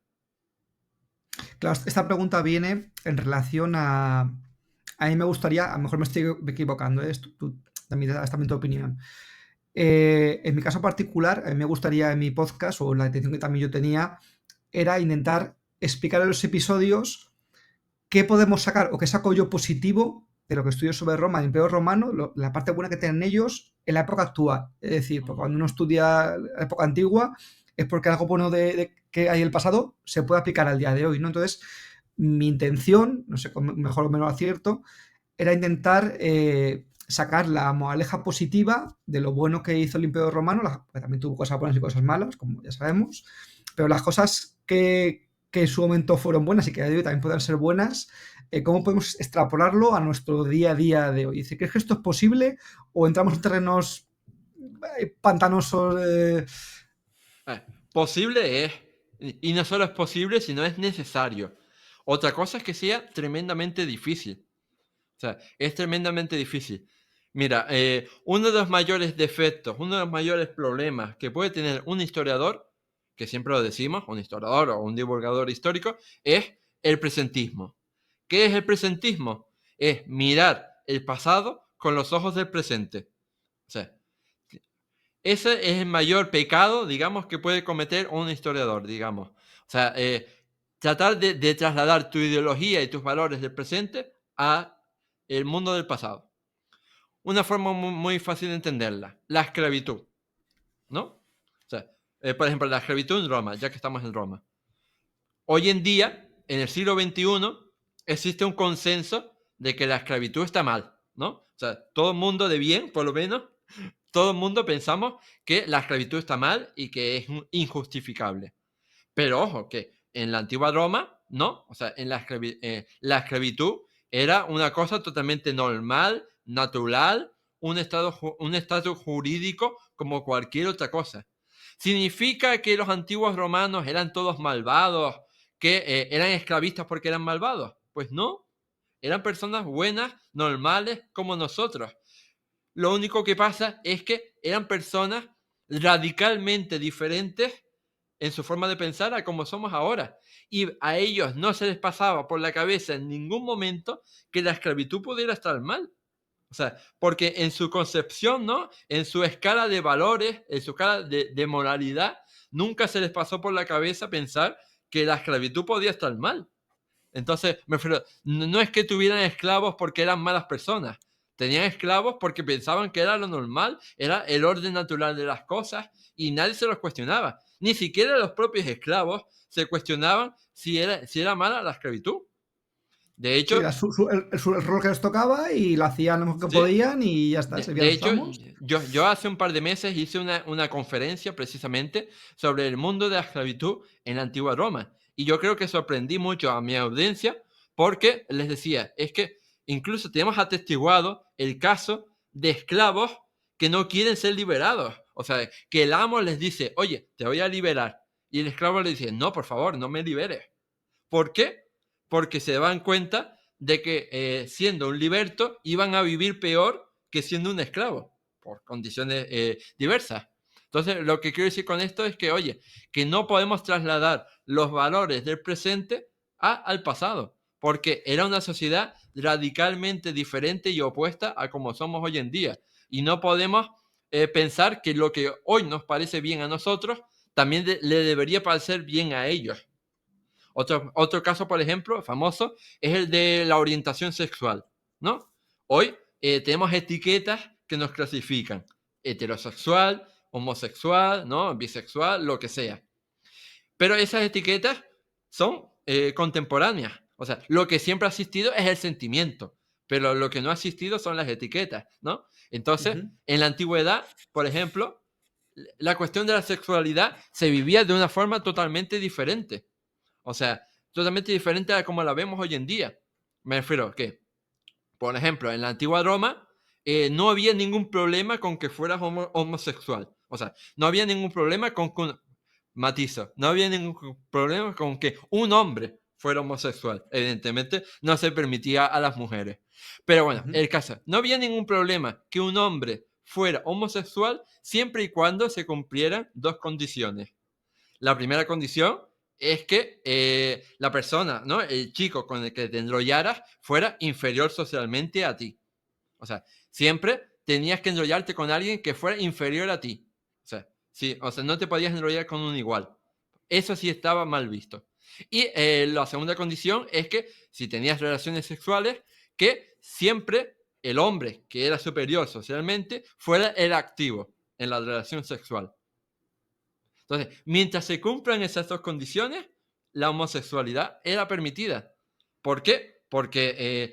Claro, esta pregunta viene en relación a... A mí me gustaría, a lo mejor me estoy equivocando, tú también das también tu opinión. En mi caso particular, a mí me gustaría en mi podcast, o la intención que también yo tenía, era intentar explicar en los episodios qué podemos sacar o qué saco yo positivo de lo que estudio sobre Roma, el Imperio Romano, la parte buena que tienen ellos en la época actual. Es decir, porque cuando uno estudia la época antigua es porque algo bueno de que hay en el pasado se puede aplicar al día de hoy, ¿no? Entonces, mi intención, no sé, con mejor o menos acierto, era intentar sacar la moraleja positiva de lo bueno que hizo el Imperio Romano, que también tuvo cosas buenas y cosas malas, como ya sabemos, pero las cosas que en su momento fueron buenas y que a día de hoy también puedan ser buenas, ¿cómo podemos extrapolarlo a nuestro día a día de hoy? Es decir, ¿crees que esto es posible o entramos en terrenos pantanosos? Posible es, y no solo es posible, sino es necesario. Otra cosa es que sea tremendamente difícil. O sea, es tremendamente difícil. Mira, uno de los mayores defectos, uno de los mayores problemas que puede tener un historiador, que siempre lo decimos, un historiador o un divulgador histórico, es el presentismo. ¿Qué es el presentismo? Es mirar el pasado con los ojos del presente. O sea, ese es el mayor pecado, digamos, que puede cometer un historiador, digamos. O sea, tratar de trasladar tu ideología y tus valores del presente a el mundo del pasado. Una forma muy fácil de entenderla, la esclavitud, ¿no? O sea, por ejemplo, la esclavitud en Roma, ya que estamos en Roma. Hoy en día, en el siglo XXI, existe un consenso de que la esclavitud está mal, ¿no? O sea, todo el mundo de bien, por lo menos, todo el mundo pensamos que la esclavitud está mal y que es injustificable. Pero ojo, que en la antigua Roma, no. O sea, en la esclavitud era una cosa totalmente normal, natural, un estatus jurídico como cualquier otra cosa. ¿Significa que los antiguos romanos eran todos malvados, que eran esclavistas porque eran malvados? Pues no, eran personas buenas, normales, como nosotros. Lo único que pasa es que eran personas radicalmente diferentes en su forma de pensar a como somos ahora. Y a ellos no se les pasaba por la cabeza en ningún momento que la esclavitud pudiera estar mal. O sea, porque en su concepción, ¿no? En su escala de valores, en su escala de moralidad, nunca se les pasó por la cabeza pensar que la esclavitud podía estar mal. Entonces, me refiero, no es que tuvieran esclavos porque eran malas personas. Tenían esclavos porque pensaban que era lo normal, era el orden natural de las cosas y nadie se los cuestionaba. Ni siquiera los propios esclavos se cuestionaban si era mala la esclavitud. De Sí, hecho, era el rol que les tocaba y lo hacían lo mejor que sí, podían y ya está, de, servían de a sus hecho, amos. yo hace un par de meses hice una conferencia precisamente sobre el mundo de la esclavitud en la antigua Roma. Y yo creo que sorprendí mucho a mi audiencia porque les decía, es que incluso tenemos atestiguado el caso de esclavos que no quieren ser liberados. O sea, que el amo les dice, oye, te voy a liberar. Y el esclavo le dice, no, por favor, no me liberes. ¿Por qué? Porque se dan cuenta de que siendo un liberto iban a vivir peor que siendo un esclavo, por condiciones diversas. Entonces, lo que quiero decir con esto es que, oye, que no podemos trasladar los valores del presente al pasado, porque era una sociedad radicalmente diferente y opuesta a como somos hoy en día. Y no podemos pensar que lo que hoy nos parece bien a nosotros, también le debería parecer bien a ellos. Otro caso, por ejemplo, famoso, es el de la orientación sexual, ¿no? Hoy tenemos etiquetas que nos clasifican. Heterosexual, homosexual, ¿no? Bisexual, lo que sea. Pero esas etiquetas son contemporáneas. O sea, lo que siempre ha existido es el sentimiento, pero lo que no ha existido son las etiquetas, ¿no? Entonces, Ujú. en la antigüedad, por ejemplo, la cuestión de la sexualidad se vivía de una forma totalmente diferente. O sea, totalmente diferente a como la vemos hoy en día. Me refiero a que, por ejemplo, en la antigua Roma, no había ningún problema con que fueras homosexual. O sea, no había ningún problema matizo, no había ningún problema con que un hombre fuera homosexual. Evidentemente, no se permitía a las mujeres. Pero bueno, Ujú. el caso, no había ningún problema que un hombre fuera homosexual siempre y cuando se cumplieran dos condiciones. La primera condición es que la persona, ¿no? El chico con el que te enrollaras fuera inferior socialmente a ti. O sea, siempre tenías que enrollarte con alguien que fuera inferior a ti. O sea, sí, o sea, no te podías enrollar con un igual. Eso sí estaba mal visto. Y la segunda condición es que si tenías relaciones sexuales, que siempre el hombre que era superior socialmente fuera el activo en la relación sexual. Entonces, mientras se cumplan esas dos condiciones, la homosexualidad era permitida. ¿Por qué? Porque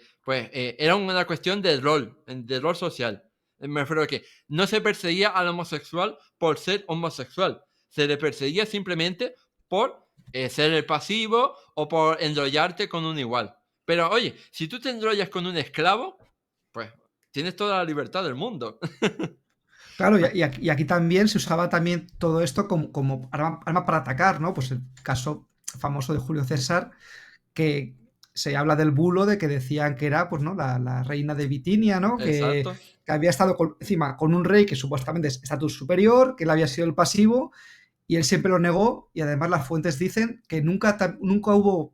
era una cuestión de rol social. Me refiero a que no se perseguía al homosexual por ser homosexual. Se le perseguía simplemente por ser el pasivo o por enrollarte con un igual. Pero oye, si tú te enrollas con un esclavo, pues tienes toda la libertad del mundo. Claro, y aquí también se usaba también todo esto como arma para atacar, ¿no? Pues el caso famoso de Julio César, que se habla del bulo de que decían que era, pues, ¿no? La reina de Bitinia, ¿no? Exacto. Que había estado encima con un rey que supuestamente es estatus superior, que él había sido el pasivo, y él siempre lo negó, y además las fuentes dicen que nunca hubo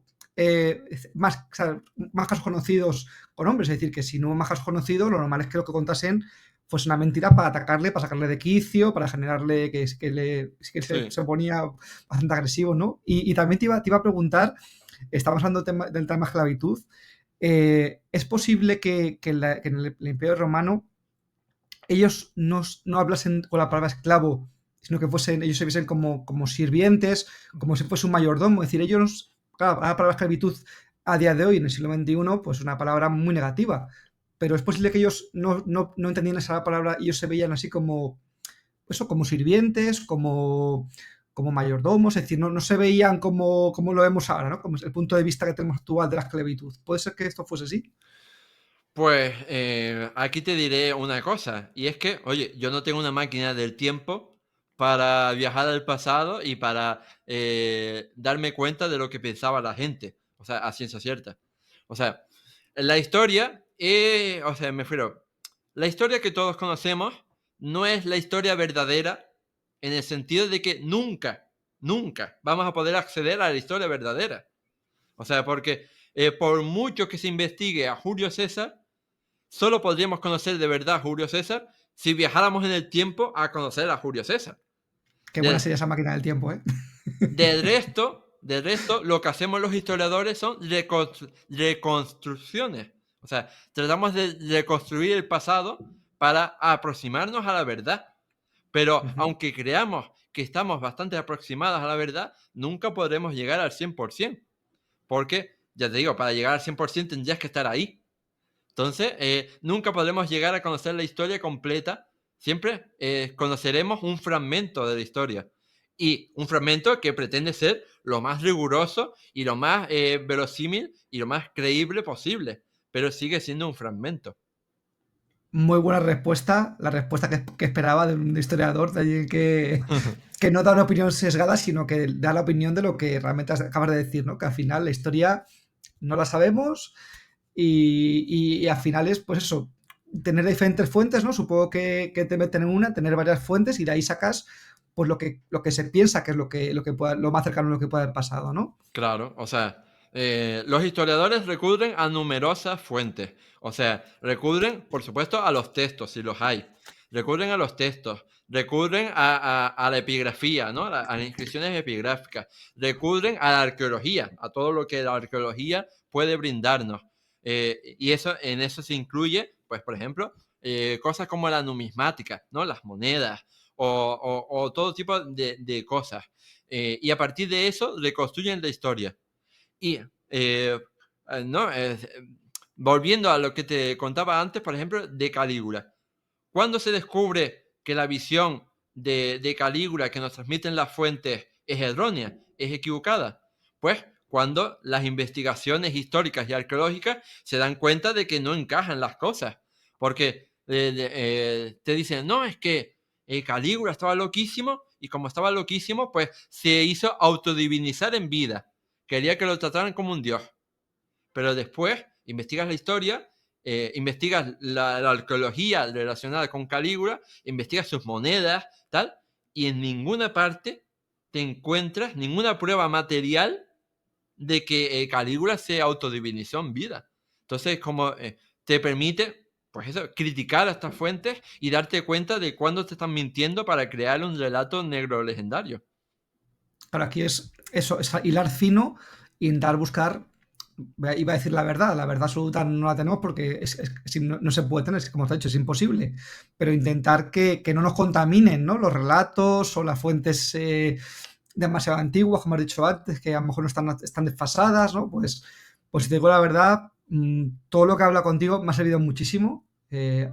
más, o sea, más casos conocidos con hombres, es decir, que si no hubo más casos conocidos, lo normal es que lo que contasen fuese una mentira para atacarle, para sacarle de quicio, para generarle que Sí. se ponía bastante agresivo, ¿no? Y también te iba a preguntar, estamos hablando del tema esclavitud, ¿es posible que en el Imperio Romano ellos no hablasen con la palabra esclavo, sino que ellos se viesen como sirvientes, como si fuese un mayordomo? Es decir, ellos, claro, la palabra esclavitud a día de hoy, en el siglo XXI, pues es una palabra muy negativa. Pero es posible que ellos no entendían esa palabra y ellos se veían así como, eso, como sirvientes, como mayordomos, es decir, no se veían como lo vemos ahora, ¿no? Como es el punto de vista que tenemos actual de la esclavitud. ¿Puede ser que esto fuese así? Pues aquí te diré una cosa, y es que, oye, yo no tengo una máquina del tiempo para viajar al pasado y para darme cuenta de lo que pensaba la gente, o sea, a ciencia cierta. O sea, la historia, o sea, me refiero, la historia que todos conocemos no es la historia verdadera en el sentido de que nunca, nunca vamos a poder acceder a la historia verdadera. O sea, porque por mucho que se investigue a Julio César, solo podríamos conocer de verdad a Julio César si viajáramos en el tiempo a conocer a Julio César. Qué buena De- sería esa máquina del tiempo, ¿eh? del resto, lo que hacemos los historiadores son reconstrucciones. O sea, tratamos de reconstruir el pasado para aproximarnos a la verdad. Pero Ujú. aunque creamos que estamos bastante aproximados a la verdad, nunca podremos llegar al 100%. Porque, ya te digo, para llegar al 100% tendrías que estar ahí. Entonces, nunca podremos llegar a conocer la historia completa. Siempre conoceremos un fragmento de la historia. Y un fragmento que pretende ser lo más riguroso y lo más verosímil y lo más creíble posible. Pero sigue siendo un fragmento. Muy buena respuesta, la respuesta que esperaba de un historiador, de alguien que no da una opinión sesgada, sino que da la opinión de lo que realmente acabas de decir, ¿no? Que al final la historia no la sabemos y al final es, pues eso, tener diferentes fuentes, ¿no? Supongo que te meten en una, tener varias fuentes y de ahí sacas pues lo que se piensa que es lo más cercano a lo que puede haber pasado, ¿no? Claro, o sea, los historiadores recurren a numerosas fuentes. O sea, recurren, por supuesto, a los textos, si los hay. Recurren a los textos, recurren a la epigrafía, ¿no? A las inscripciones epigráficas. Recurren a la arqueología, a todo lo que la arqueología puede brindarnos. Y en eso se incluye, pues, por ejemplo, cosas como la numismática, ¿no? Las monedas o todo tipo de cosas. Y a partir de eso reconstruyen la historia. Y, ¿no? Volviendo a lo que te contaba antes, por ejemplo, de Calígula. ¿Cuándo se descubre que la visión de Calígula que nos transmiten las fuentes es errónea, es equivocada? Pues cuando las investigaciones históricas y arqueológicas se dan cuenta de que no encajan las cosas. Porque te dicen, no, es que Calígula estaba loquísimo y como estaba loquísimo, pues se hizo autodivinizar en vida. Quería que lo trataran como un dios. Pero después investigas la historia, investigas la arqueología relacionada con Calígula, investigas sus monedas, tal, y en ninguna parte te encuentras ninguna prueba material de que Calígula se autodivinizó en vida. Entonces, como te permite, pues eso, criticar a estas fuentes y darte cuenta de cuándo te están mintiendo para crear un relato negro legendario. Pero aquí es eso, es hilar fino e intentar buscar, iba a decir la verdad absoluta no la tenemos porque no se puede tener, es que como te he dicho, es imposible, pero intentar que no nos contaminen, ¿no? Los relatos o las fuentes demasiado antiguas, como has dicho antes, que a lo mejor no están desfasadas, ¿no? Pues si te digo la verdad, todo lo que habla contigo me ha servido muchísimo.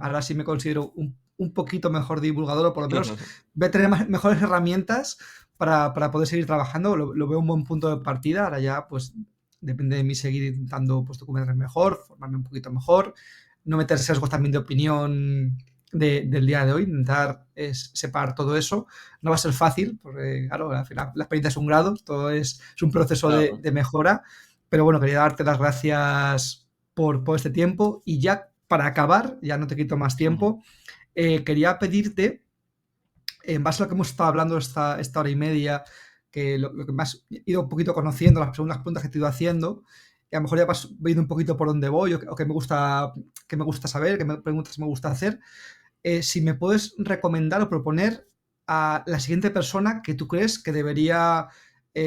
Ahora sí me considero un poquito mejor divulgador, o por lo menos voy a tener mejores herramientas para poder seguir trabajando. Lo veo un buen punto de partida. Ahora ya, pues, depende de mí seguir intentando pues, documentarme mejor, formarme un poquito mejor, no meter sesgos también de opinión del día de hoy, intentar separar todo eso. No va a ser fácil, porque, claro, al final la experiencia es un grado, todo es un proceso Claro. de mejora. Pero bueno, quería darte las gracias por este tiempo. Y ya para acabar, ya no te quito más tiempo, quería pedirte, en base a lo que hemos estado hablando esta hora y media, que lo que me has ido un poquito conociendo, las segundas preguntas que te he ido haciendo, y a lo mejor ya vas viendo un poquito por dónde voy o qué me gusta saber, qué preguntas me gusta hacer, si me puedes recomendar o proponer a la siguiente persona que tú crees que debería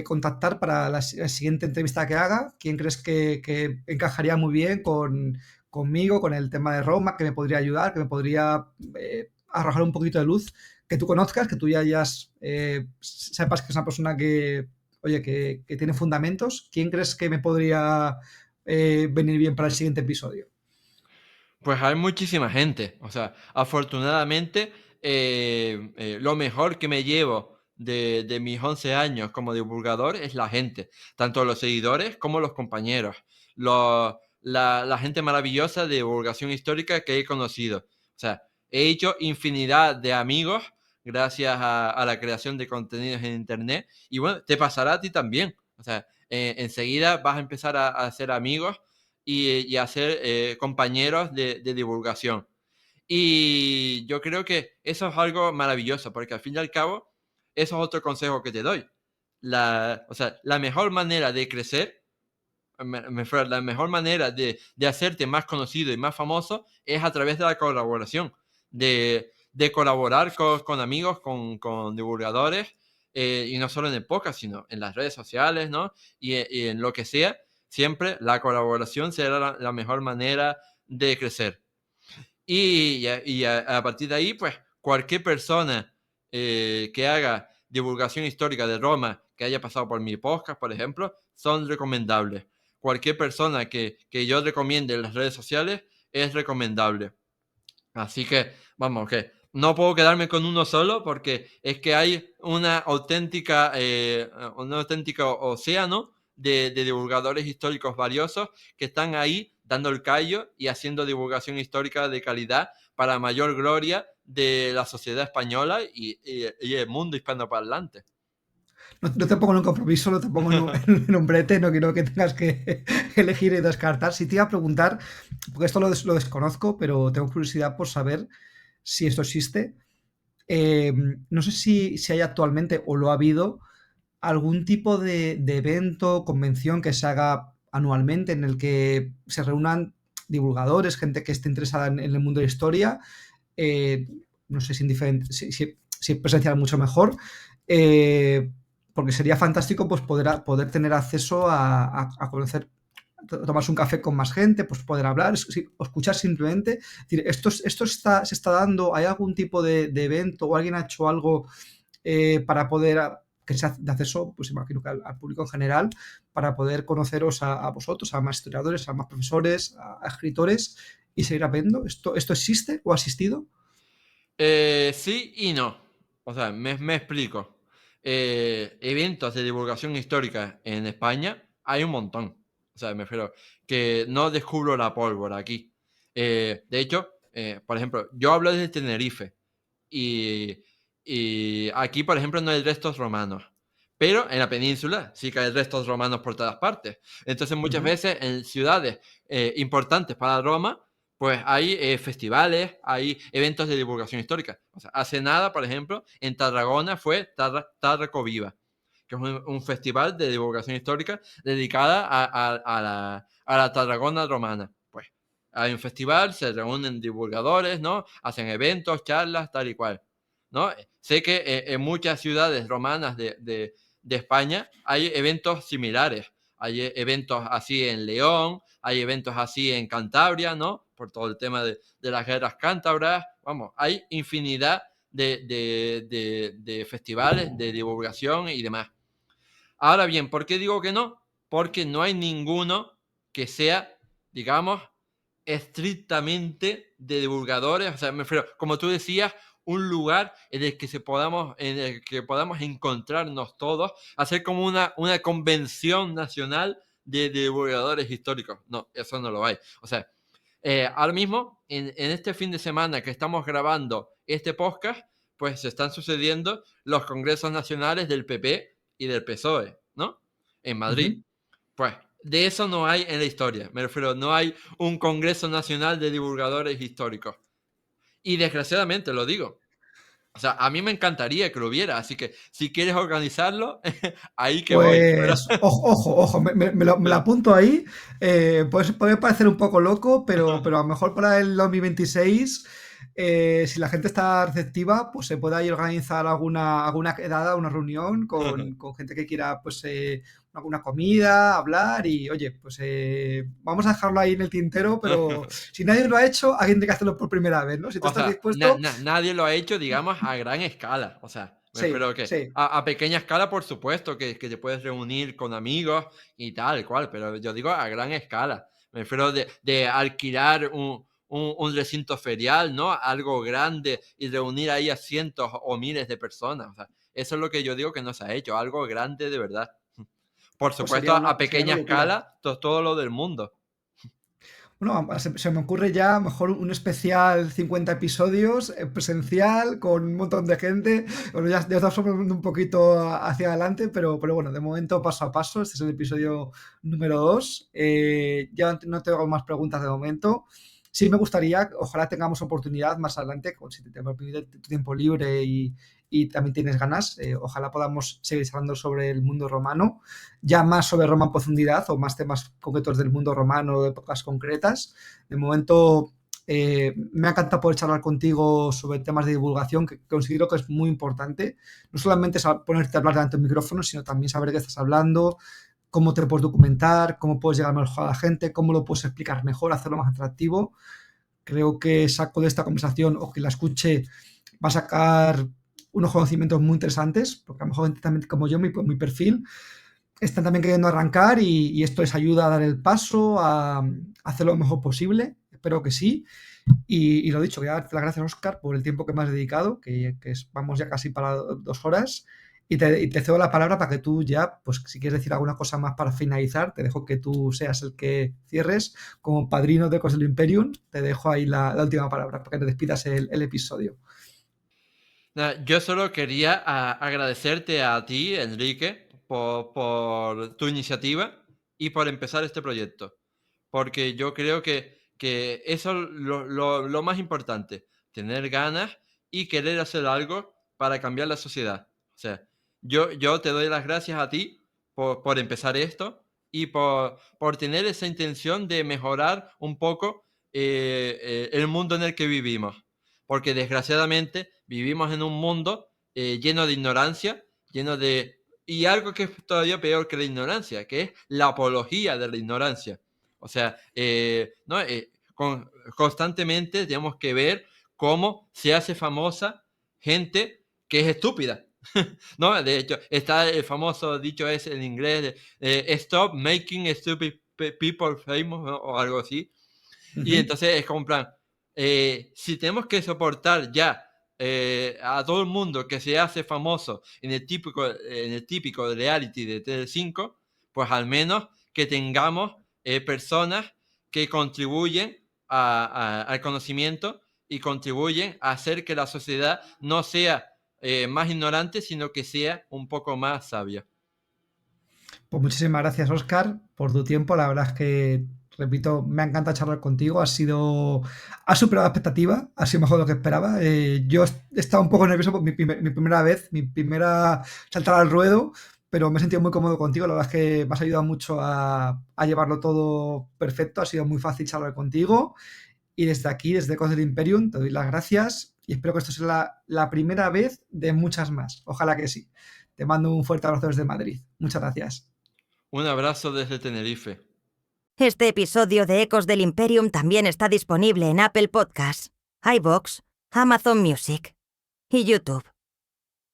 contactar para la siguiente entrevista que haga, quién crees que encajaría muy bien conmigo, con el tema de Roma, que me podría ayudar, que me podría arrojar un poquito de luz, que tú conozcas, que tú ya hayas, sepas que es una persona que, oye, que tiene fundamentos. ¿Quién crees que me podría venir bien para el siguiente episodio? Pues hay muchísima gente. O sea, afortunadamente, lo mejor que me llevo de mis 11 años como divulgador es la gente, tanto los seguidores como los compañeros, la gente maravillosa de divulgación histórica que he conocido. O sea, he hecho infinidad de amigos gracias a la creación de contenidos en Internet y bueno, te pasará a ti también. O sea, enseguida vas a empezar a hacer amigos y a ser compañeros de divulgación. Y yo creo que eso es algo maravilloso, porque al fin y al cabo, eso es otro consejo que te doy. O sea, la mejor manera de crecer, la mejor manera de hacerte más conocido y más famoso es a través de la colaboración, de colaborar con amigos, con divulgadores, y no solo en el podcast, sino en las redes sociales, ¿no? Y en lo que sea, siempre la colaboración será la mejor manera de crecer. A partir de ahí, pues cualquier persona que haga divulgación histórica de Roma, que haya pasado por mi podcast, por ejemplo, son recomendables. Cualquier persona que yo recomiende en las redes sociales es recomendable. Así que, vamos, que no puedo quedarme con uno solo porque es que hay un auténtico océano de divulgadores históricos valiosos que están ahí dando el callo y haciendo divulgación histórica de calidad para mayor gloria de la sociedad española y el mundo hispanoparlante. No te pongo en un compromiso, no te pongo en un brete, no quiero que tengas que elegir y descartar. Si te iba a preguntar, porque esto lo desconozco, pero tengo curiosidad por saber si esto existe. No sé si hay actualmente o lo ha habido algún tipo de evento, convención que se haga anualmente en el que se reúnan divulgadores, gente que esté interesada en el mundo de la historia, eh, no sé si presencial mucho mejor, eh, porque sería fantástico pues poder tener acceso a conocer, tomarse un café con más gente, pues poder hablar, o escuchar simplemente. Es decir, se está dando, ¿hay algún tipo de evento o alguien ha hecho algo para poder que sea de acceso, pues imagino que al público en general, para poder conoceros a vosotros, a más historiadores, a más profesores, a escritores y seguir aprendiendo? ¿Esto existe o ha existido? Sí y no. O sea, me explico. Eventos de divulgación histórica en España hay un montón. O sea, me refiero que no descubro la pólvora aquí. De hecho, Por ejemplo, yo hablo desde Tenerife y, y aquí, por ejemplo, no hay restos romanos. Pero en la península sí que hay restos romanos por todas partes. Entonces, muchas Ujú. veces en ciudades importantes para Roma, pues hay festivales, hay eventos de divulgación histórica. O sea, hace nada, por ejemplo, en Tarragona fue Tarraco Viva, que es un festival de divulgación histórica dedicada a la Tarragona romana. Pues hay un festival, se reúnen divulgadores, ¿no? Hacen eventos, charlas, tal y cual, ¿no? Sé que en muchas ciudades romanas de España hay eventos similares. Hay eventos así en León, hay eventos así en Cantabria, ¿no? Por todo el tema de las guerras cántabras. Vamos, hay infinidad de festivales, de divulgación y demás. Ahora bien, ¿por qué digo que no? Porque no hay ninguno que sea, digamos, estrictamente de divulgadores. O sea, me refiero, como tú decías, un lugar en el que podamos encontrarnos todos, hacer como una convención nacional de divulgadores históricos. No, eso no lo hay. O sea, ahora mismo, en este fin de semana que estamos grabando este podcast, pues se están sucediendo los congresos nacionales del PP y del PSOE, ¿no? En Madrid. Ujú. Pues de eso no hay en la historia. Me refiero, no hay un Congreso Nacional de Divulgadores Históricos. Y desgraciadamente lo digo. O sea, a mí me encantaría que lo hubiera, así que si quieres organizarlo, ahí que voy. Pero... Pues, ojo, ojo, ojo, me lo sí. apunto ahí. Pues puede parecer un poco loco, pero a lo mejor para el 2026, si la gente está receptiva, pues se puede ahí organizar alguna quedada, una reunión con gente que quiera, pues, alguna comida, hablar y, oye, pues vamos a dejarlo ahí en el tintero, pero si nadie lo ha hecho, alguien tiene que hacerlo por primera vez, ¿no? Si tú O estás sea, dispuesto, nadie lo ha hecho, digamos, a gran escala. O sea, me sí, refiero que sí. a pequeña escala, por supuesto, que te puedes reunir con amigos y tal, cual, pero yo digo a gran escala. Me refiero de alquilar un recinto ferial, ¿no? Algo grande y reunir ahí a cientos o miles de personas. O sea, eso es lo que yo digo que no se ha hecho, algo grande de verdad. Por Pues supuesto, a sería una pequeña locura. escala, todo lo del mundo. Bueno, se me ocurre ya mejor un especial 50 episodios presencial con un montón de gente. Bueno, ya estamos moviendo un poquito hacia adelante, pero bueno, de momento paso a paso. Este es el episodio número 2. Ya no tengo más preguntas de momento. Sí me gustaría, ojalá tengamos oportunidad más adelante, si te permite tu tiempo libre y también tienes ganas, ojalá podamos seguir hablando sobre el mundo romano, ya más sobre Roma en profundidad o más temas concretos del mundo romano, de épocas concretas. De momento, me ha encantado poder charlar contigo sobre temas de divulgación, que considero que es muy importante. No solamente ponerte a hablar delante del micrófono, sino también saber de qué estás hablando, cómo te puedes documentar, cómo puedes llegar mejor a la gente, cómo lo puedes explicar mejor, hacerlo más atractivo. Creo que saco de esta conversación o que la escuche va a sacar unos conocimientos muy interesantes, porque a lo mejor gente también como yo, mi perfil, están también queriendo arrancar y esto les ayuda a dar el paso, a hacerlo lo mejor posible. Espero que sí. Y lo dicho, voy a darte las gracias, Oscar, por el tiempo que me has dedicado, vamos ya casi para 2 horas. Y te cedo la palabra para que tú ya, pues si quieres decir alguna cosa más para finalizar, te dejo que tú seas el que cierres. Como padrino de Ecos del Imperium, te dejo ahí la última palabra para que te despidas el episodio. Nada, yo solo quería agradecerte a ti, Enrique, por tu iniciativa y por empezar este proyecto. Porque yo creo que eso es lo más importante, tener ganas y querer hacer algo para cambiar la sociedad. O sea, yo te doy las gracias a ti por empezar esto y por tener esa intención de mejorar un poco el mundo en el que vivimos. Porque desgraciadamente vivimos en un mundo lleno de ignorancia, lleno de... Y algo que es todavía peor que la ignorancia, que es la apología de la ignorancia. O sea, ¿no? Constantemente tenemos que ver cómo se hace famosa gente que es estúpida. ¿No? De hecho, está el famoso dicho ese en inglés de Stop making stupid people famous, ¿no? O algo así. Uh Y -huh. entonces es como en plan, si tenemos que soportar ya a todo el mundo que se hace famoso en el típico reality de Tele5, pues al menos que tengamos personas que contribuyen al conocimiento y contribuyen a hacer que la sociedad no sea más ignorante, sino que sea un poco más sabia. Pues muchísimas gracias, Oscar, por tu tiempo. La verdad es que, repito, me ha encantado charlar contigo. Ha superado la expectativa, ha sido mejor de lo que esperaba. Yo he estado un poco nervioso por mi primera vez, mi primera saltada al ruedo, pero me he sentido muy cómodo contigo. La verdad es que me has ayudado mucho a llevarlo todo perfecto. Ha sido muy fácil charlar contigo. Y desde aquí, desde Ecos del Imperium, te doy las gracias y espero que esto sea la primera vez de muchas más. Ojalá que sí. Te mando un fuerte abrazo desde Madrid. Muchas gracias. Un abrazo desde Tenerife. Este episodio de Ecos del Imperium también está disponible en Apple Podcasts, iVoox, Amazon Music y YouTube.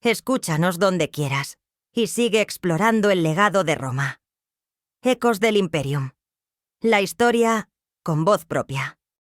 Escúchanos donde quieras y sigue explorando el legado de Roma. Ecos del Imperium. La historia con voz propia.